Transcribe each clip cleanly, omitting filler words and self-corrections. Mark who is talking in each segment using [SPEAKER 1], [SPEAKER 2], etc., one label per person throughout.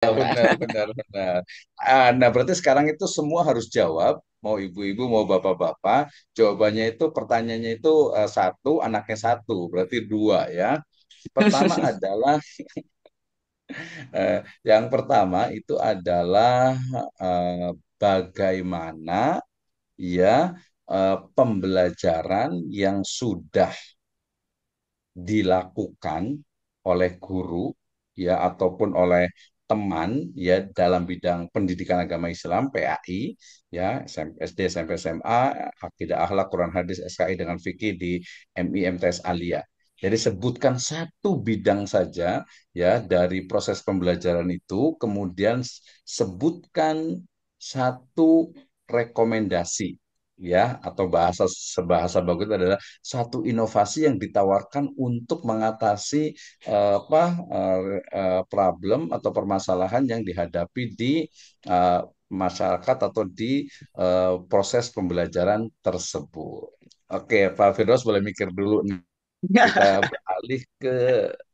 [SPEAKER 1] benar, benar, benar. Nah, berarti sekarang itu semua harus jawab, mau ibu-ibu, mau bapak-bapak. Jawabannya itu, pertanyaannya itu satu, anaknya satu, berarti dua ya. Pertama adalah, yang pertama itu adalah eh, bagaimana ya pembelajaran yang sudah dilakukan oleh guru ya ataupun oleh teman ya dalam bidang pendidikan agama Islam PAI ya SD SMP SMA akidah akhlak Quran hadis SKI dengan fikih di MI MTS Alia. Jadi sebutkan satu bidang saja ya dari proses pembelajaran itu, kemudian sebutkan satu rekomendasi ya atau sebahasa bagus adalah satu inovasi yang ditawarkan untuk mengatasi problem atau permasalahan yang dihadapi di eh, masyarakat atau di proses pembelajaran tersebut. Oke, Pak Firdaus boleh mikir dulu nih. Kita beralih ke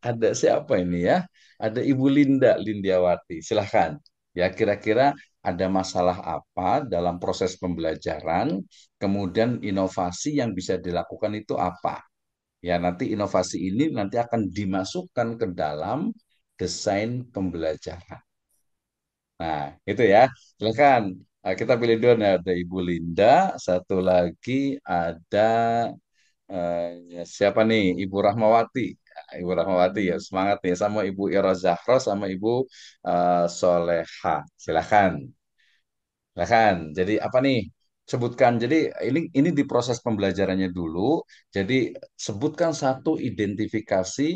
[SPEAKER 1] ada siapa ini ya? Ada Ibu Linda Lindiawati. Silahkan. Ya, kira-kira ada masalah apa dalam proses pembelajaran, kemudian inovasi yang bisa dilakukan itu apa? Ya, nanti inovasi ini nanti akan dimasukkan ke dalam desain pembelajaran. Nah, itu ya. Silakan. Kita pilih dulu nih. Ada Ibu Linda, satu lagi ada siapa nih? Ibu Rahmawati. Ibu Rahmawati ya, semangat nih sama Ibu Ira Zahra sama Ibu Soleha. Silakan. Silakan. Jadi apa nih? Sebutkan. Jadi ini di proses pembelajarannya dulu. Jadi sebutkan satu identifikasi,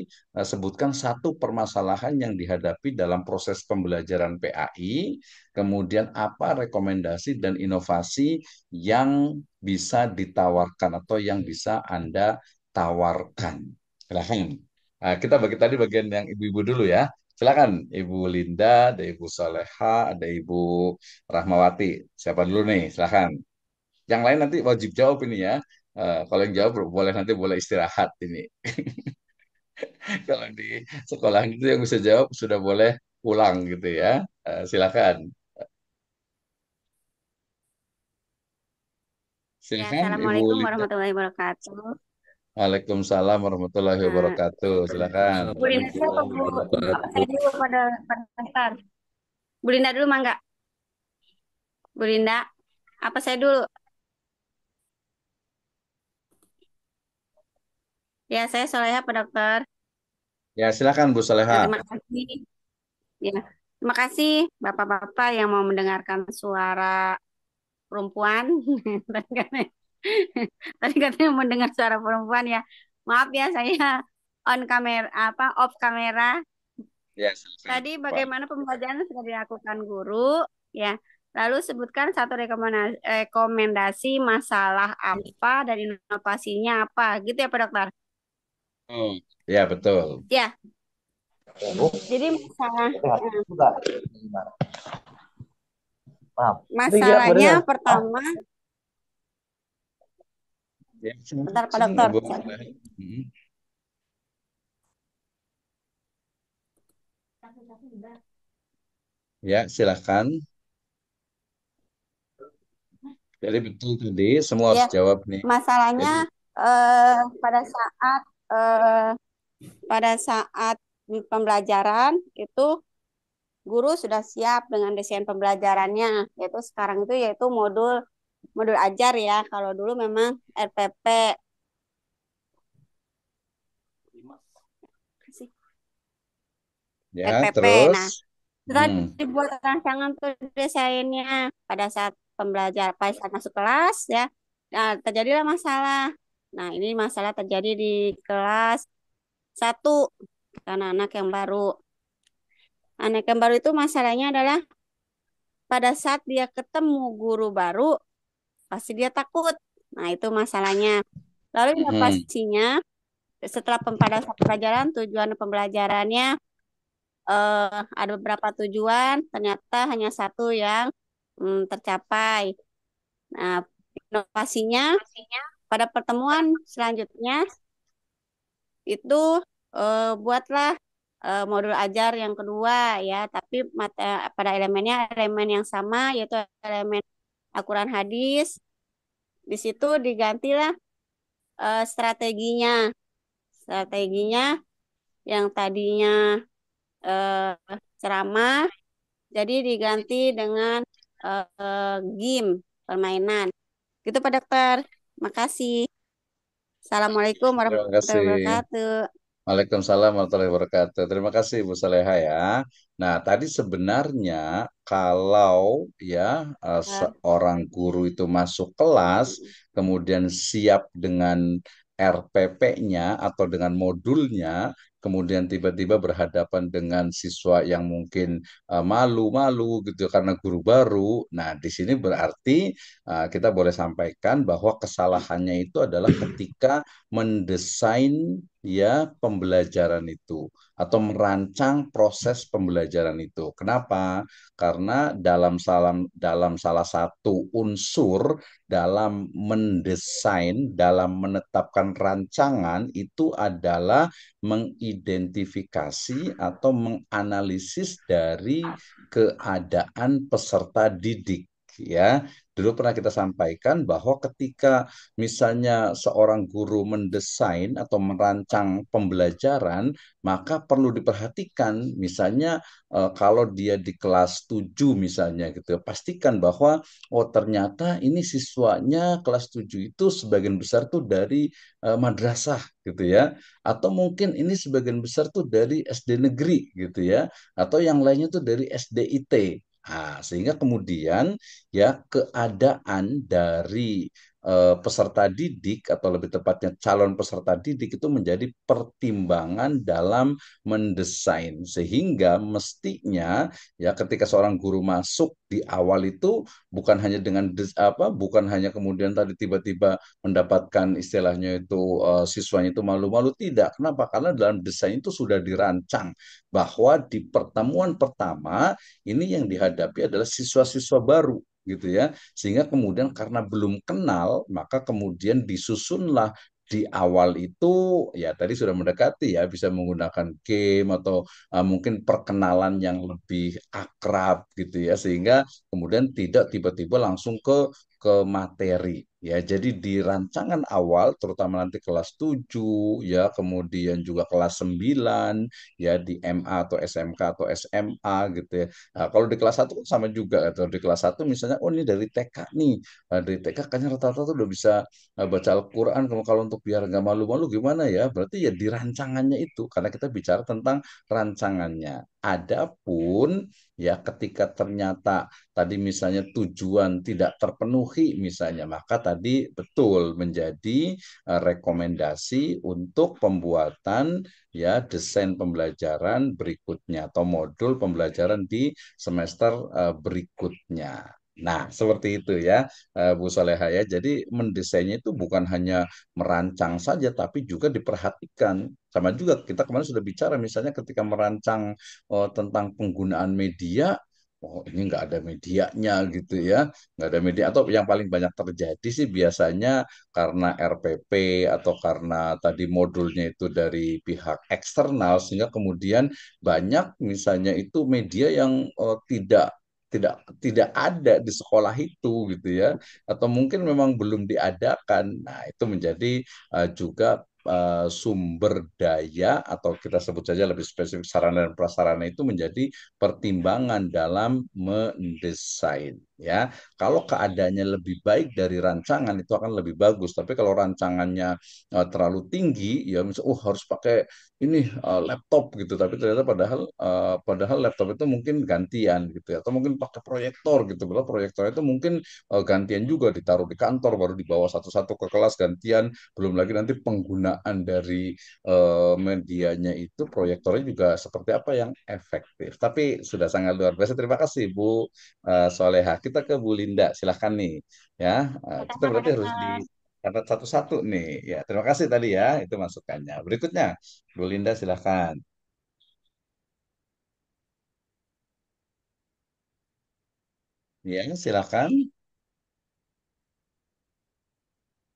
[SPEAKER 1] sebutkan satu permasalahan yang dihadapi dalam proses pembelajaran PAI. Kemudian apa rekomendasi dan inovasi yang bisa ditawarkan atau yang bisa Anda tawarkan. Silakan. Nah, kita bagi tadi bagian yang ibu-ibu dulu ya. Silakan, Ibu Linda, ada Ibu Soleha, ada Ibu Rahmawati. Siapa dulu nih? Silahkan. Yang lain nanti wajib jawab ini ya. Kalau yang jawab boleh nanti boleh istirahat ini. Kalau di sekolah itu yang bisa jawab sudah boleh pulang gitu ya. Silakan.
[SPEAKER 2] Ya,
[SPEAKER 1] Silakan Ibu
[SPEAKER 2] Assalamualaikum
[SPEAKER 1] Linda.
[SPEAKER 2] warahmatullahi wabarakatuh.
[SPEAKER 1] Waalaikumsalam warahmatullahi
[SPEAKER 2] Nah,
[SPEAKER 1] wabarakatuh. Silakan.
[SPEAKER 2] Bu Linda siapa Bu? Apa saya dulu pada daftar? Bu Linda dulu mangga. Bu Linda, apa saya dulu? Ya, saya Soleha Pak Dokter.
[SPEAKER 1] Ya, silakan Bu Soleha.
[SPEAKER 2] Terima kasih. Ya, terima kasih Bapak-bapak yang mau mendengarkan suara perempuan. Tadi katanya, tadi katanya mendengar suara perempuan ya. Maaf ya, saya on kamera apa off kamera.
[SPEAKER 1] Ya, silakan.
[SPEAKER 2] Tadi
[SPEAKER 1] Pak.
[SPEAKER 2] bagaimana pembelajaran sudah dilakukan guru, ya. Lalu sebutkan satu rekomendasi masalah apa dan inovasinya apa, gitu ya Pak Dokter.
[SPEAKER 1] Hmm. Ya, betul.
[SPEAKER 2] Ya, jadi masalahnya pertama,
[SPEAKER 1] Ya,
[SPEAKER 2] bentar Pak
[SPEAKER 1] silakan
[SPEAKER 2] Dokter.
[SPEAKER 1] Ibu Soleha. Hmm. Ya, silakan. Jadi betul tadi, semua
[SPEAKER 2] Ya,
[SPEAKER 1] harus jawab nih.
[SPEAKER 2] masalahnya
[SPEAKER 1] Jadi,
[SPEAKER 2] eh, pada saat eh, pada saat pembelajaran itu guru sudah siap dengan desain pembelajarannya, yaitu sekarang itu yaitu modul modul ajar ya. Kalau dulu memang RPP sih,
[SPEAKER 1] ya,
[SPEAKER 2] RPP. Nah,
[SPEAKER 1] terus,
[SPEAKER 2] setelah
[SPEAKER 1] hmm,
[SPEAKER 2] dibuat rancangan tuh desainnya pada saat pada saat masuk kelas ya, nah, terjadilah masalah. Nah, ini masalah terjadi di kelas satu karena anak yang baru. Anak yang baru itu masalahnya adalah pada saat dia ketemu guru baru, pasti dia takut. Nah, itu masalahnya. Lalu
[SPEAKER 1] hmm,
[SPEAKER 2] inovasinya setelah pada saat pembelajaran, tujuan pembelajarannya ada beberapa tujuan, ternyata hanya satu yang tercapai. Nah, inovasinya pada pertemuan selanjutnya itu buatlah. modul ajar yang kedua ya, tapi pada elemennya elemen yang sama yaitu elemen Al-Quran hadis. Di situ digantilah strateginya. Strateginya yang tadinya ceramah jadi diganti dengan game permainan. Gitu Pak Dokter. Makasih. Assalamualaikum
[SPEAKER 1] Terima
[SPEAKER 2] warahmatullahi
[SPEAKER 1] kasih.
[SPEAKER 2] wabarakatuh.
[SPEAKER 1] Waalaikumsalam warahmatullahi wabarakatuh. Terima kasih Bu Saleha ya. Nah, tadi sebenarnya kalau ya
[SPEAKER 2] Ya.
[SPEAKER 1] seorang guru itu masuk kelas, kemudian siap dengan RPP-nya atau dengan modulnya, kemudian tiba-tiba berhadapan dengan siswa yang mungkin malu-malu gitu karena guru baru. Nah, di sini berarti kita boleh sampaikan bahwa kesalahannya itu adalah ketika mendesain ya pembelajaran itu atau merancang proses pembelajaran itu. Kenapa? Karena dalam salah satu unsur dalam mendesain, dalam menetapkan rancangan itu adalah mengidentifikasi atau menganalisis dari keadaan peserta didik. Ya, dulu pernah kita sampaikan bahwa ketika misalnya seorang guru mendesain atau merancang pembelajaran, maka perlu diperhatikan misalnya kalau dia di kelas 7 misalnya gitu, pastikan bahwa oh ternyata ini siswanya kelas 7 itu sebagian besar tuh dari madrasah gitu ya, atau mungkin ini sebagian besar tuh dari SD negeri gitu ya, atau yang lainnya tuh dari SDIT. Nah, sehingga kemudian ya keadaan dari peserta didik atau lebih tepatnya calon peserta didik itu menjadi pertimbangan dalam mendesain sehingga mestinya ya ketika seorang guru masuk di awal itu bukan hanya dengan bukan hanya kemudian tadi tiba-tiba mendapatkan istilahnya itu siswanya itu malu-malu tidak. Kenapa? Karena dalam desain itu sudah dirancang bahwa di pertemuan pertama ini yang dihadapi adalah siswa-siswa baru gitu ya, sehingga kemudian karena belum kenal maka kemudian disusunlah di awal itu ya tadi sudah mendekati ya bisa menggunakan game atau mungkin perkenalan yang lebih akrab gitu ya, sehingga kemudian tidak tiba-tiba langsung ke materi ya. Jadi di rancangan awal terutama nanti kelas 7 ya, kemudian juga kelas 9 ya di MA atau SMK atau SMA gitu ya. Nah, kalau di kelas satu kan sama juga atau di kelas satu misalnya oh ini dari TK nih. Nah, dari TK kayaknya rata-rata tuh udah bisa baca Al-Quran. Kalau untuk biar nggak malu-malu gimana ya? Berarti ya di rancangannya itu karena kita bicara tentang rancangannya. Adapun ya ketika ternyata tadi misalnya tujuan tidak terpenuhi misalnya, maka tadi betul menjadi rekomendasi untuk pembuatan ya desain pembelajaran berikutnya atau modul pembelajaran di semester berikutnya. Nah, seperti itu ya, Bu Soleha ya. Jadi mendesainnya itu bukan hanya merancang saja, tapi juga diperhatikan. Sama juga kita kemarin sudah bicara, misalnya ketika merancang tentang penggunaan media, oh ini nggak ada medianya gitu ya, nggak ada media. Atau yang paling banyak terjadi sih biasanya karena RPP atau karena tadi modulnya itu dari pihak eksternal, sehingga kemudian banyak misalnya itu media yang tidak tidak tidak ada di sekolah itu gitu ya, atau mungkin memang belum diadakan. Nah, itu menjadi juga sumber daya atau kita sebut saja lebih spesifik sarana dan prasarana itu menjadi pertimbangan dalam mendesain ya. Kalau keadaannya lebih baik dari rancangan itu akan lebih bagus. Tapi kalau rancangannya terlalu tinggi ya misalnya harus pakai ini laptop gitu, tapi ternyata padahal laptop itu mungkin gantian gitu ya, atau mungkin pakai proyektor gitu. Padahal proyektor itu mungkin gantian juga ditaruh di kantor baru dibawa satu-satu ke kelas gantian, belum lagi nanti penggunaan dari medianya itu proyektornya juga seperti apa yang efektif. Tapi sudah sangat luar biasa. Terima kasih Bu Soleha. Kita ke Bu Linda, silahkan nih ya. Kita
[SPEAKER 2] Sama-sama Pak
[SPEAKER 1] berarti harus
[SPEAKER 2] Dokter.
[SPEAKER 1] dicatat satu-satu nih. Ya, terima kasih tadi ya. Itu masukannya. Berikutnya, Bu Linda silahkan. Ya, silahkan.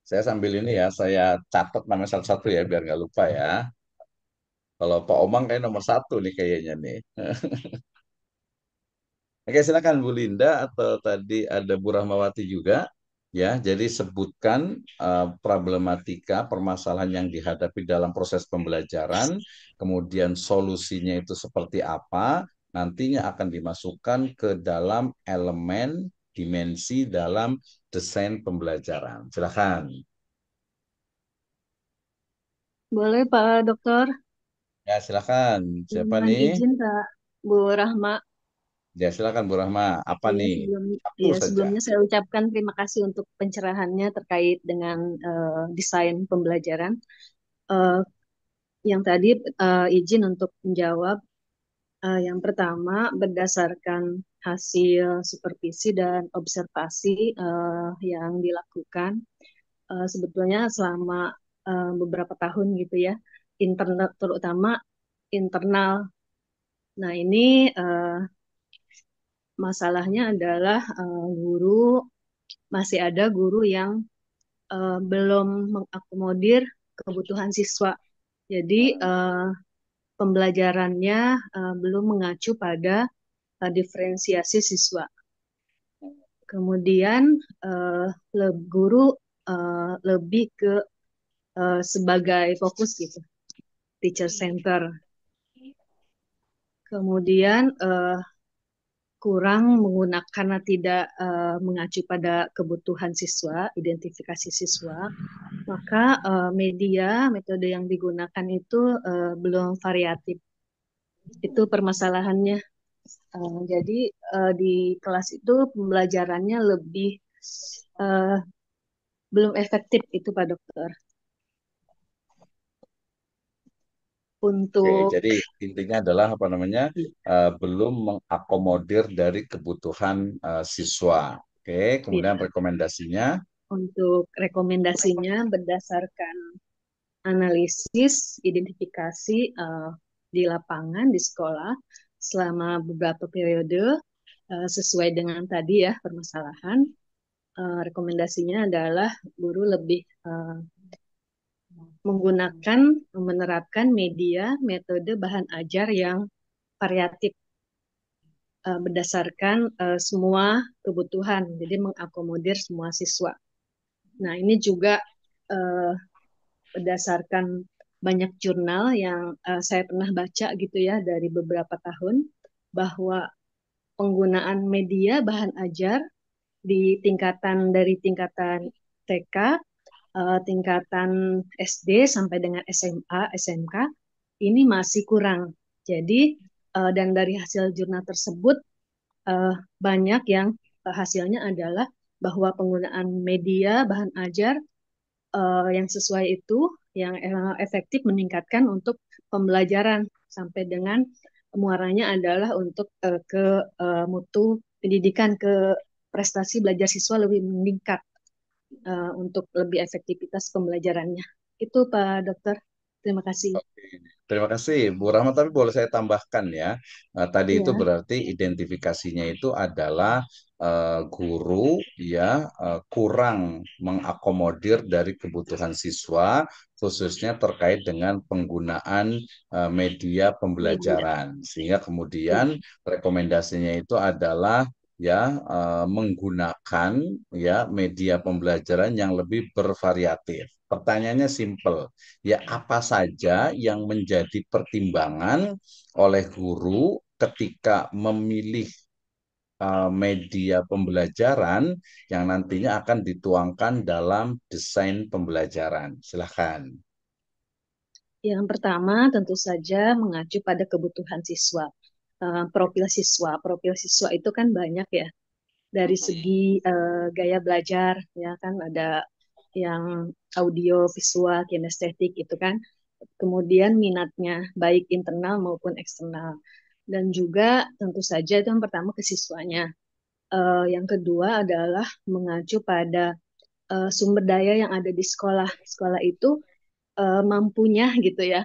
[SPEAKER 1] Saya sambil ini ya, saya catat nama satu-satu ya biar nggak lupa ya. Kalau Pak Omang kayak nomor satu nih kayaknya nih. Oke, silakan Bu Linda atau tadi ada Bu Rahmawati juga. Ya, jadi sebutkan problematika, permasalahan yang dihadapi dalam proses pembelajaran, kemudian solusinya itu seperti apa, nantinya akan dimasukkan ke dalam elemen dimensi dalam desain pembelajaran. Silakan.
[SPEAKER 3] Boleh Pak Dokter,
[SPEAKER 1] Ya, silakan. Siapa
[SPEAKER 3] mohon
[SPEAKER 1] nih?
[SPEAKER 3] izin Kak Bu Rahma.
[SPEAKER 1] Ya, silakan Bu Rahma. Apa
[SPEAKER 3] Ya,
[SPEAKER 1] nih?
[SPEAKER 3] sebelum
[SPEAKER 1] Satu
[SPEAKER 3] ya
[SPEAKER 1] saja.
[SPEAKER 3] sebelumnya saya ucapkan terima kasih untuk pencerahannya terkait dengan desain pembelajaran. Eh, yang tadi izin untuk menjawab. Yang pertama, berdasarkan hasil supervisi dan observasi yang dilakukan, sebetulnya selama beberapa tahun gitu ya, internal terutama internal. Nah, ini masalahnya adalah guru masih ada guru yang belum mengakomodir kebutuhan siswa. Jadi pembelajarannya belum mengacu pada diferensiasi siswa. Kemudian eh, guru lebih ke sebagai fokus gitu, teacher center. Kemudian kurang menggunakan karena tidak mengacu pada kebutuhan siswa, identifikasi siswa, maka media, metode yang digunakan itu belum variatif. Itu permasalahannya. Jadi di kelas itu pembelajarannya lebih eh, belum efektif itu Pak Dokter.
[SPEAKER 1] Oke,
[SPEAKER 3] Untuk
[SPEAKER 1] jadi intinya adalah apa namanya belum mengakomodir dari kebutuhan siswa. Oke, kemudian
[SPEAKER 3] ya,
[SPEAKER 1] rekomendasinya.
[SPEAKER 3] untuk rekomendasinya berdasarkan analisis, identifikasi di lapangan, di sekolah selama beberapa periode sesuai dengan tadi ya permasalahan. Rekomendasinya adalah guru lebih menggunakan, menerapkan media, metode bahan ajar yang variatif berdasarkan semua kebutuhan, jadi mengakomodir semua siswa. Nah, ini juga uh, berdasarkan banyak jurnal yang saya pernah baca gitu ya dari beberapa tahun bahwa penggunaan media bahan ajar di tingkatan dari tingkatan TK, tingkatan SD sampai dengan SMA, SMK ini masih kurang. Jadi dan dari hasil jurnal tersebut banyak yang hasilnya adalah bahwa penggunaan media bahan ajar yang sesuai itu, yang efektif meningkatkan untuk pembelajaran sampai dengan muaranya adalah untuk ke mutu pendidikan, ke prestasi belajar siswa lebih meningkat untuk lebih efektivitas pembelajarannya. Itu Pak Dokter. Terima kasih.
[SPEAKER 1] Terima kasih, Bu Rahmat. Tapi boleh saya tambahkan ya, tadi itu
[SPEAKER 3] Ya,
[SPEAKER 1] berarti identifikasinya itu adalah guru ya kurang mengakomodir dari kebutuhan siswa, khususnya terkait dengan penggunaan media
[SPEAKER 3] media.
[SPEAKER 1] pembelajaran. Sehingga
[SPEAKER 3] Ya,
[SPEAKER 1] kemudian rekomendasinya itu adalah ya menggunakan ya media pembelajaran yang lebih bervariatif. Pertanyaannya simple. Ya, apa saja yang menjadi pertimbangan oleh guru ketika memilih media pembelajaran yang nantinya akan dituangkan dalam desain pembelajaran? Silahkan.
[SPEAKER 3] yang pertama tentu saja mengacu pada kebutuhan siswa. Profil siswa itu kan banyak ya. Dari segi gaya belajar ya kan ada yang audio, visual, kinestetik itu kan. Kemudian minatnya baik internal maupun eksternal. Dan juga tentu saja itu yang pertama ke siswanya. Yang kedua adalah mengacu pada sumber daya yang ada di sekolah. Sekolah itu mampunya gitu ya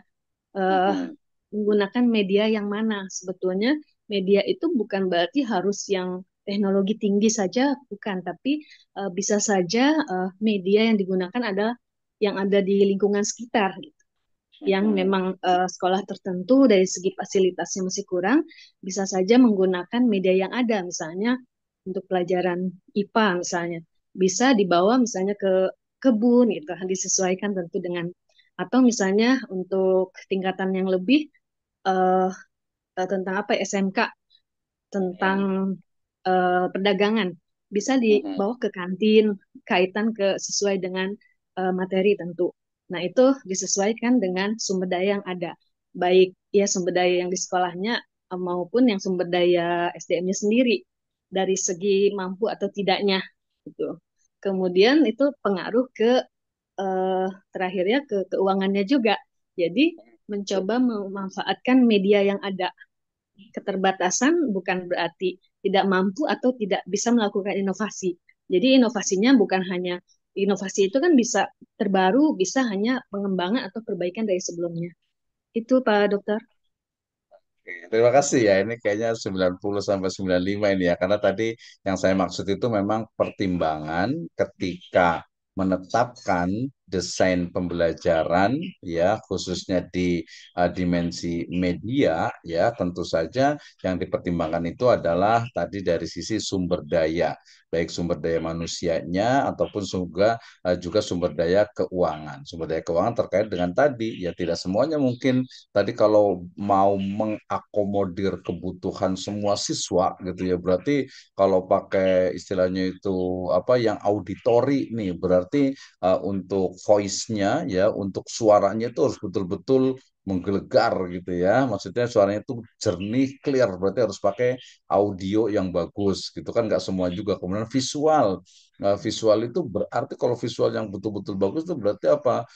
[SPEAKER 3] eh,
[SPEAKER 1] Mhm.
[SPEAKER 3] menggunakan media yang mana. Sebetulnya media itu bukan berarti harus yang teknologi tinggi saja, bukan, tapi bisa saja media yang digunakan adalah yang ada di lingkungan sekitar. Gitu. yang memang sekolah tertentu dari segi fasilitasnya masih kurang, bisa saja menggunakan media yang ada, misalnya untuk pelajaran IPA misalnya, bisa dibawa misalnya ke kebun gitu, disesuaikan tentu dengan, atau misalnya untuk tingkatan yang lebih eh, tentang apa ya, SMK, tentang
[SPEAKER 1] Hmm.
[SPEAKER 3] perdagangan, bisa
[SPEAKER 1] Hmm.
[SPEAKER 3] dibawa ke kantin, kaitan ke sesuai dengan materi tentu. Nah, itu disesuaikan dengan sumber daya yang ada, baik ya sumber daya yang di sekolahnya maupun yang sumber daya SDM-nya sendiri dari segi mampu atau tidaknya gitu. Kemudian itu pengaruh ke terakhirnya ke keuangannya juga. Jadi mencoba memanfaatkan media yang ada. Keterbatasan bukan berarti tidak mampu atau tidak bisa melakukan inovasi. Jadi inovasinya bukan hanya, inovasi itu kan bisa terbaru, bisa hanya pengembangan atau perbaikan dari sebelumnya. Itu Pak Dokter.
[SPEAKER 1] Oke, terima kasih ya. Ini kayaknya 90 sampai 95 ini ya. Karena tadi yang saya maksud itu memang pertimbangan ketika menetapkan desain pembelajaran ya khususnya di dimensi media ya tentu saja yang dipertimbangkan itu adalah tadi dari sisi sumber daya baik sumber daya manusianya ataupun juga sumber daya keuangan. Sumber daya keuangan terkait dengan tadi ya tidak semuanya mungkin. Tadi kalau mau mengakomodir kebutuhan semua siswa gitu ya, berarti kalau pakai istilahnya itu apa yang auditori nih, berarti untuk voice-nya ya, untuk suaranya itu harus betul-betul menggelegar gitu ya. Maksudnya suaranya itu jernih, clear, berarti harus pakai audio yang bagus gitu kan nggak semua juga. Kemudian visual. Visual itu berarti kalau visual yang betul-betul bagus itu berarti apa?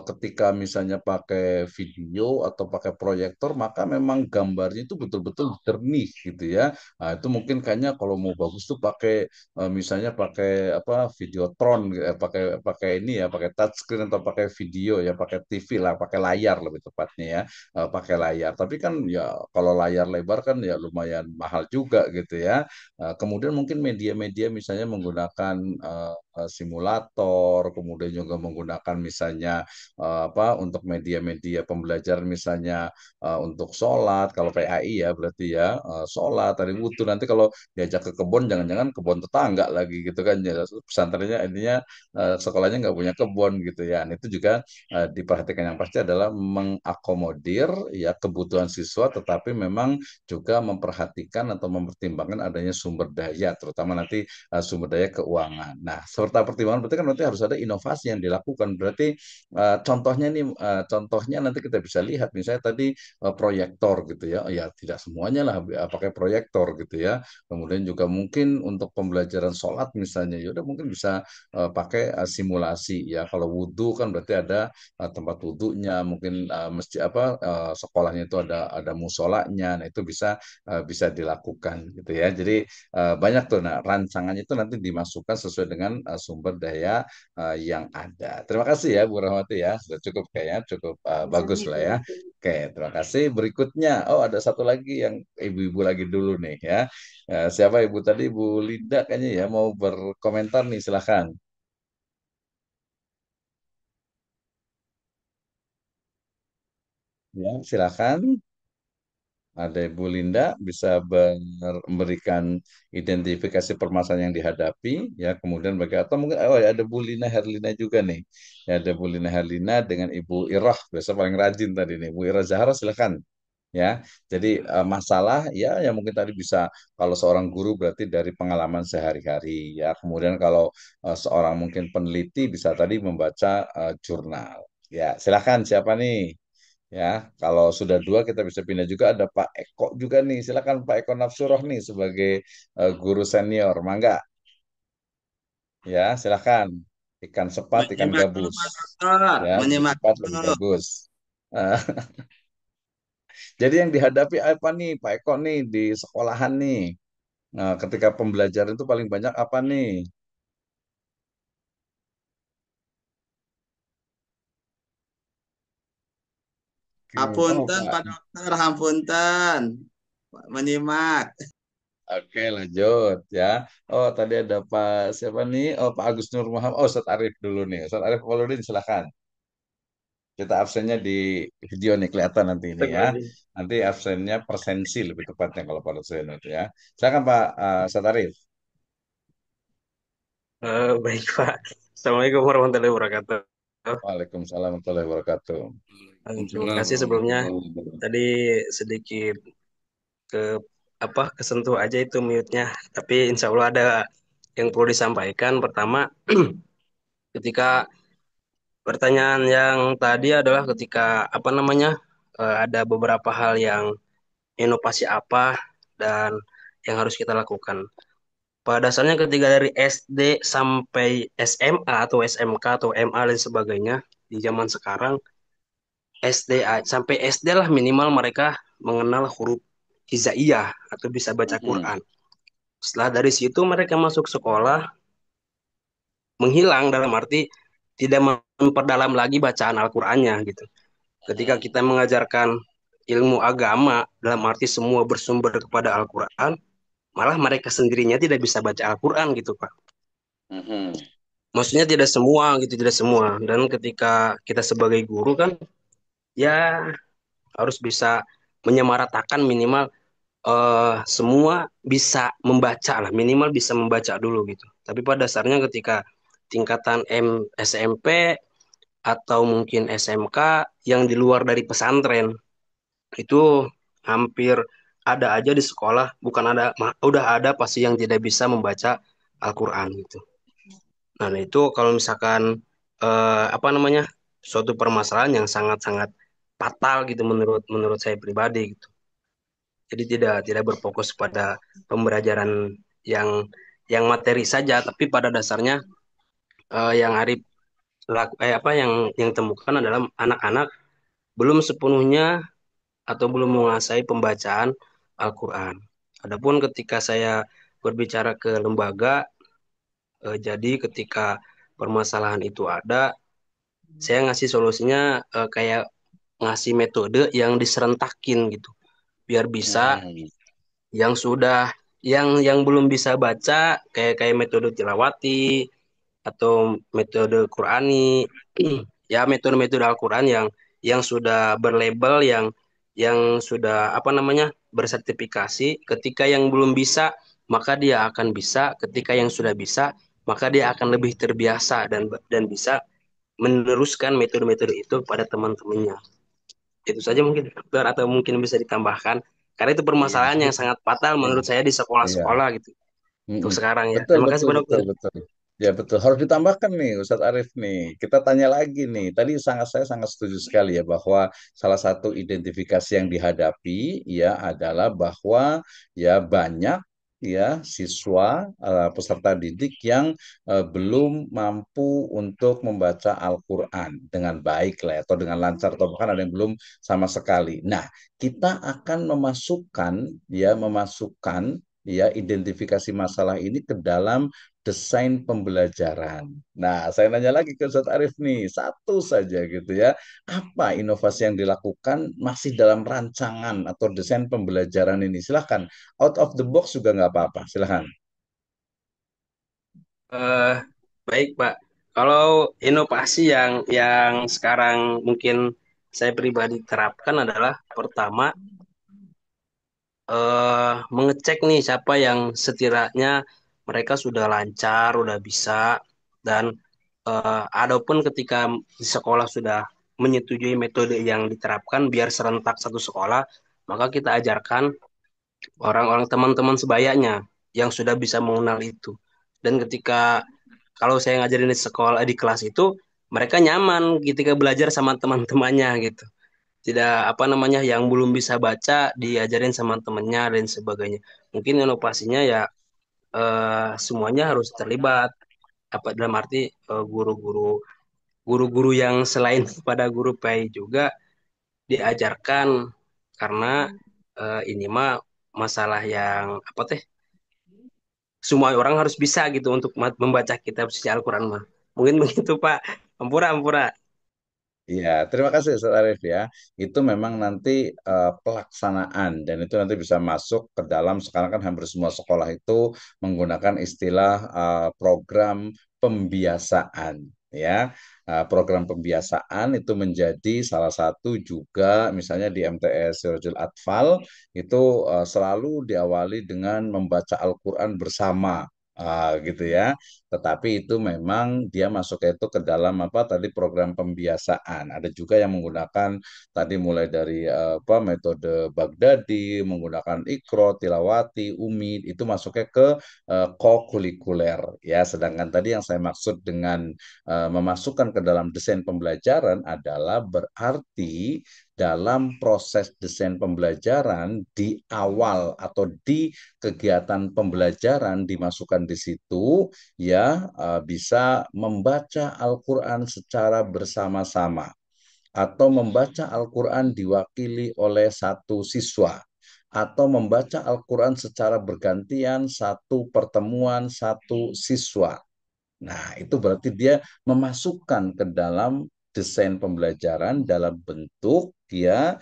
[SPEAKER 1] Ketika misalnya pakai video atau pakai proyektor, maka memang gambarnya itu betul-betul jernih gitu ya. Nah, itu mungkin kayaknya kalau mau bagus tuh pakai misalnya pakai apa Videotron, pakai pakai ini ya, pakai touchscreen atau pakai video ya, pakai TV lah, pakai layar lebih tepatnya ya, pakai layar. Tapi kan ya kalau layar lebar kan ya lumayan mahal juga gitu ya. Kemudian mungkin media-media misalnya menggunakan simulator, kemudian juga menggunakan misalnya apa untuk media-media pembelajaran misalnya untuk sholat kalau PAI ya berarti ya sholat tadi wudhu nanti kalau diajak ke kebun jangan-jangan kebun tetangga lagi gitu kan ya pesantrennya intinya sekolahnya nggak punya kebun gitu ya. Dan itu juga diperhatikan yang pasti adalah mengakomodir ya kebutuhan siswa tetapi memang juga memperhatikan atau mempertimbangkan adanya sumber daya terutama nanti sumber daya keuangan. Nah, serta pertimbangan berarti kan nanti harus ada inovasi yang dilakukan. Berarti contohnya nih, contohnya nanti kita bisa lihat misalnya tadi proyektor gitu ya, ya tidak semuanya lah pakai proyektor gitu ya. Kemudian juga mungkin untuk pembelajaran sholat misalnya, ya udah mungkin bisa pakai simulasi ya. Kalau wudhu kan berarti ada tempat wudhunya, mungkin mesti apa sekolahnya itu ada musolanya, nah itu bisa dilakukan gitu ya. Jadi banyak tuh, nah rancangannya itu nanti dimasukkan sesuai dengan sumber daya yang ada. Terima kasih ya Bu Rahmati ya, sudah cukup kayaknya cukup bagus
[SPEAKER 3] Misalnya
[SPEAKER 1] lah ya.
[SPEAKER 3] begitu.
[SPEAKER 1] Oke, terima kasih. Berikutnya, oh ada satu lagi yang ibu-ibu lagi dulu nih ya. Siapa ibu tadi? Bu Linda kayaknya ya mau berkomentar nih, silahkan. Ya, silahkan. Ada Ibu Linda bisa memberikan identifikasi permasalahan yang dihadapi, ya kemudian bagi atau mungkin oh ya ada Bu Lina Herlina juga nih, ya ada Bu Lina Herlina dengan Ibu Irah, biasa paling rajin tadi nih, Bu Irah Zahra silakan. Ya, jadi masalah ya yang mungkin tadi bisa kalau seorang guru berarti dari pengalaman sehari-hari ya, kemudian kalau seorang mungkin peneliti bisa tadi membaca jurnal. Ya, silakan siapa nih? Ya, kalau sudah dua kita bisa pindah juga ada Pak Eko juga nih. Silakan Pak Eko Nafsuroh nih sebagai guru senior. Mangga, ya silakan. Ikan sepat, ikan
[SPEAKER 4] Menyimak dulu
[SPEAKER 1] gabus.
[SPEAKER 4] Pak Dokter,
[SPEAKER 1] Ya, lebih
[SPEAKER 4] menyimak
[SPEAKER 1] cepat, lebih
[SPEAKER 4] dulu.
[SPEAKER 1] bagus. Eh, jadi yang dihadapi apa nih Pak Eko nih di sekolahan nih? Nah, ketika pembelajaran itu paling banyak apa nih? Oke. Oh
[SPEAKER 4] Hapunten
[SPEAKER 1] Pak.
[SPEAKER 4] Pak Dokter, hapunten. Menyimak.
[SPEAKER 1] Oke, lanjut ya. Oh, tadi ada Pak siapa nih? Oh, Pak Agus Nur Muhammad. Oh, Ustaz Arif dulu nih. Ustaz Arif Waludin, silakan. Kita absennya di video nih kelihatan nanti ini ya.
[SPEAKER 5] Teknologi.
[SPEAKER 1] Nanti absennya persensi lebih tepatnya kalau Pak Dosen itu ya. Silakan Pak Satarif.
[SPEAKER 5] Baik Pak. Assalamualaikum warahmatullahi wabarakatuh.
[SPEAKER 1] Waalaikumsalam warahmatullahi wabarakatuh.
[SPEAKER 5] Terima kasih sebelumnya. Tadi sedikit ke kesentuh aja itu mute-nya. Tapi insya Allah ada yang perlu disampaikan. Pertama, ketika pertanyaan yang tadi adalah ketika ada beberapa hal yang inovasi apa dan yang harus kita lakukan. Pada dasarnya ketika dari SD sampai SMA atau SMK atau MA dan sebagainya di zaman sekarang sampai SD lah minimal mereka mengenal huruf hijaiyah atau bisa baca
[SPEAKER 1] Mm-mm.
[SPEAKER 5] Quran. Setelah dari situ mereka masuk sekolah menghilang dalam arti tidak memperdalam lagi bacaan Al-Qur'annya gitu. Ketika
[SPEAKER 1] Mm-mm.
[SPEAKER 5] kita mengajarkan ilmu agama dalam arti semua bersumber kepada Al-Qur'an, malah mereka sendirinya tidak bisa baca Al-Qur'an gitu, Pak.
[SPEAKER 1] Mm-mm.
[SPEAKER 5] Maksudnya tidak semua gitu, tidak semua. Dan ketika kita sebagai guru kan ya harus bisa menyamaratakan minimal semua bisa membaca lah, minimal bisa membaca dulu gitu. Tapi pada dasarnya ketika tingkatan SMP atau mungkin SMK yang di luar dari pesantren itu hampir ada aja di sekolah, bukan ada, udah ada pasti yang tidak bisa membaca Al-Quran gitu. Nah, itu kalau misalkan suatu permasalahan yang sangat-sangat fatal gitu menurut menurut saya pribadi gitu. Jadi tidak berfokus pada pembelajaran yang materi saja, tapi pada dasarnya yang Arif yang temukan adalah anak-anak belum sepenuhnya atau belum menguasai pembacaan Al-Quran. Adapun ketika saya berbicara ke lembaga, jadi ketika permasalahan itu ada, saya ngasih solusinya kayak ngasih metode yang diserentakin gitu, biar bisa
[SPEAKER 1] Mm-mm.
[SPEAKER 5] yang sudah yang belum bisa baca kayak kayak metode tilawati atau metode Qurani ya metode-metode Al-Quran yang sudah berlabel yang sudah bersertifikasi ketika yang belum bisa maka dia akan bisa ketika yang sudah bisa maka dia akan lebih terbiasa dan bisa meneruskan metode-metode itu pada teman-temannya itu saja mungkin dokter atau mungkin bisa ditambahkan karena itu
[SPEAKER 1] Iya,
[SPEAKER 5] permasalahan yang sangat fatal
[SPEAKER 1] iya,
[SPEAKER 5] menurut saya di
[SPEAKER 1] iya.
[SPEAKER 5] sekolah-sekolah gitu untuk
[SPEAKER 1] Mm-mm.
[SPEAKER 5] sekarang ya
[SPEAKER 1] Betul,
[SPEAKER 5] terima kasih
[SPEAKER 1] betul,
[SPEAKER 5] Pak
[SPEAKER 1] betul,
[SPEAKER 5] Dokter.
[SPEAKER 1] betul. Ya, betul. Harus ditambahkan nih, Ustadz Arif nih. Kita tanya lagi nih. Tadi saya sangat setuju sekali ya bahwa salah satu identifikasi yang dihadapi ya adalah bahwa ya banyak ya siswa peserta didik yang belum mampu untuk membaca Al-Qur'an dengan baik lah ya, atau dengan lancar atau bahkan ada yang belum sama sekali. Nah, kita akan memasukkan ya identifikasi masalah ini ke dalam desain pembelajaran. Nah, saya nanya lagi ke Ustadz Arif nih, satu saja gitu ya. Apa inovasi yang dilakukan masih dalam rancangan atau desain pembelajaran ini? Silahkan, out of the box juga nggak apa-apa. Silahkan.
[SPEAKER 5] Eh, baik, Pak. Kalau inovasi yang sekarang mungkin saya pribadi terapkan adalah pertama mengecek nih siapa yang setidaknya mereka sudah lancar, udah bisa dan adapun ketika di sekolah sudah menyetujui metode yang diterapkan biar serentak satu sekolah, maka kita ajarkan orang-orang teman-teman sebayanya yang sudah bisa mengenal itu. Dan ketika kalau saya ngajarin di sekolah di kelas itu mereka nyaman ketika belajar sama teman-temannya gitu. Tidak yang belum bisa baca diajarin sama temannya dan sebagainya. Mungkin inovasinya ya semuanya harus terlibat dalam arti guru-guru yang selain pada guru PAI juga diajarkan karena ini mah masalah yang semua orang harus bisa gitu untuk membaca kitab suci Al-Quran mah. Mungkin begitu Pak. Ampura, ampura.
[SPEAKER 1] Iya, terima kasih Ustaz Arif ya. Itu memang nanti pelaksanaan dan itu nanti bisa masuk ke dalam sekarang kan hampir semua sekolah itu menggunakan istilah program pembiasaan. ya. Program pembiasaan itu menjadi salah satu juga misalnya di MTS Sirajul Atfal itu selalu diawali dengan membaca Al-Qur'an bersama. Gitu ya. Tetapi itu memang dia masuknya itu ke dalam apa tadi program pembiasaan. Ada juga yang menggunakan tadi mulai dari apa metode Baghdadi, menggunakan Iqra, Tilawati, Umi, itu masuknya ke kokurikuler ya. Sedangkan tadi yang saya maksud dengan memasukkan ke dalam desain pembelajaran adalah berarti dalam proses desain pembelajaran di awal atau di kegiatan pembelajaran dimasukkan di situ ya bisa membaca Al-Qur'an secara bersama-sama atau membaca Al-Qur'an diwakili oleh satu siswa atau membaca Al-Qur'an secara bergantian satu pertemuan satu siswa. Nah, itu berarti dia memasukkan ke dalam desain pembelajaran dalam bentuk dia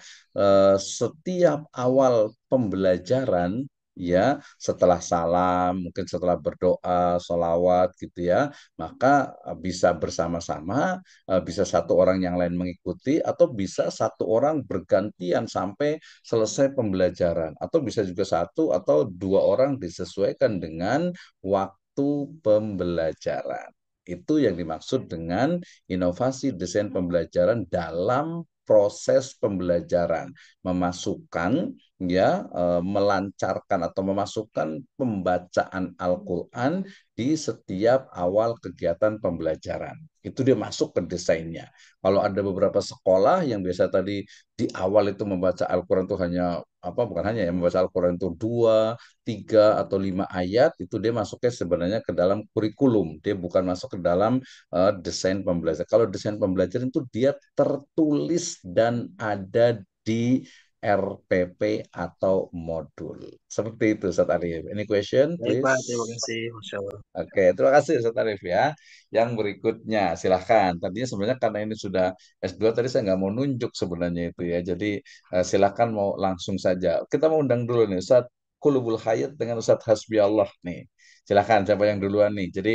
[SPEAKER 1] setiap awal pembelajaran ya setelah salam mungkin setelah berdoa sholawat gitu ya maka bisa bersama-sama bisa satu orang yang lain mengikuti atau bisa satu orang bergantian sampai selesai pembelajaran atau bisa juga satu atau dua orang disesuaikan dengan waktu pembelajaran. Itu yang dimaksud dengan inovasi desain pembelajaran dalam proses pembelajaran, memasukkan ya melancarkan atau memasukkan pembacaan Al-Qur'an di setiap awal kegiatan pembelajaran. Itu dia masuk ke desainnya. Kalau ada beberapa sekolah yang biasa tadi di awal itu membaca Al-Qur'an itu hanya apa bukan hanya ya membaca Al-Qur'an itu dua, tiga atau lima ayat itu dia masuknya sebenarnya ke dalam kurikulum. Dia bukan masuk ke dalam desain pembelajaran. Kalau desain pembelajaran itu dia tertulis dan ada di RPP atau modul. Seperti itu, Ustaz Arif. Any question,
[SPEAKER 5] Baik,
[SPEAKER 1] please?
[SPEAKER 5] Pak. Terima kasih. Masya Allah.
[SPEAKER 1] Oke, terima kasih Ustaz Arif ya. Yang berikutnya, silahkan. Tadinya sebenarnya karena ini sudah S2, tadi saya nggak mau nunjuk sebenarnya itu ya. Jadi silahkan mau langsung saja. Kita mau undang dulu nih Ustaz Qulubul Hayat dengan Ustaz Hasbi Allah nih. Silahkan, siapa yang duluan nih? Jadi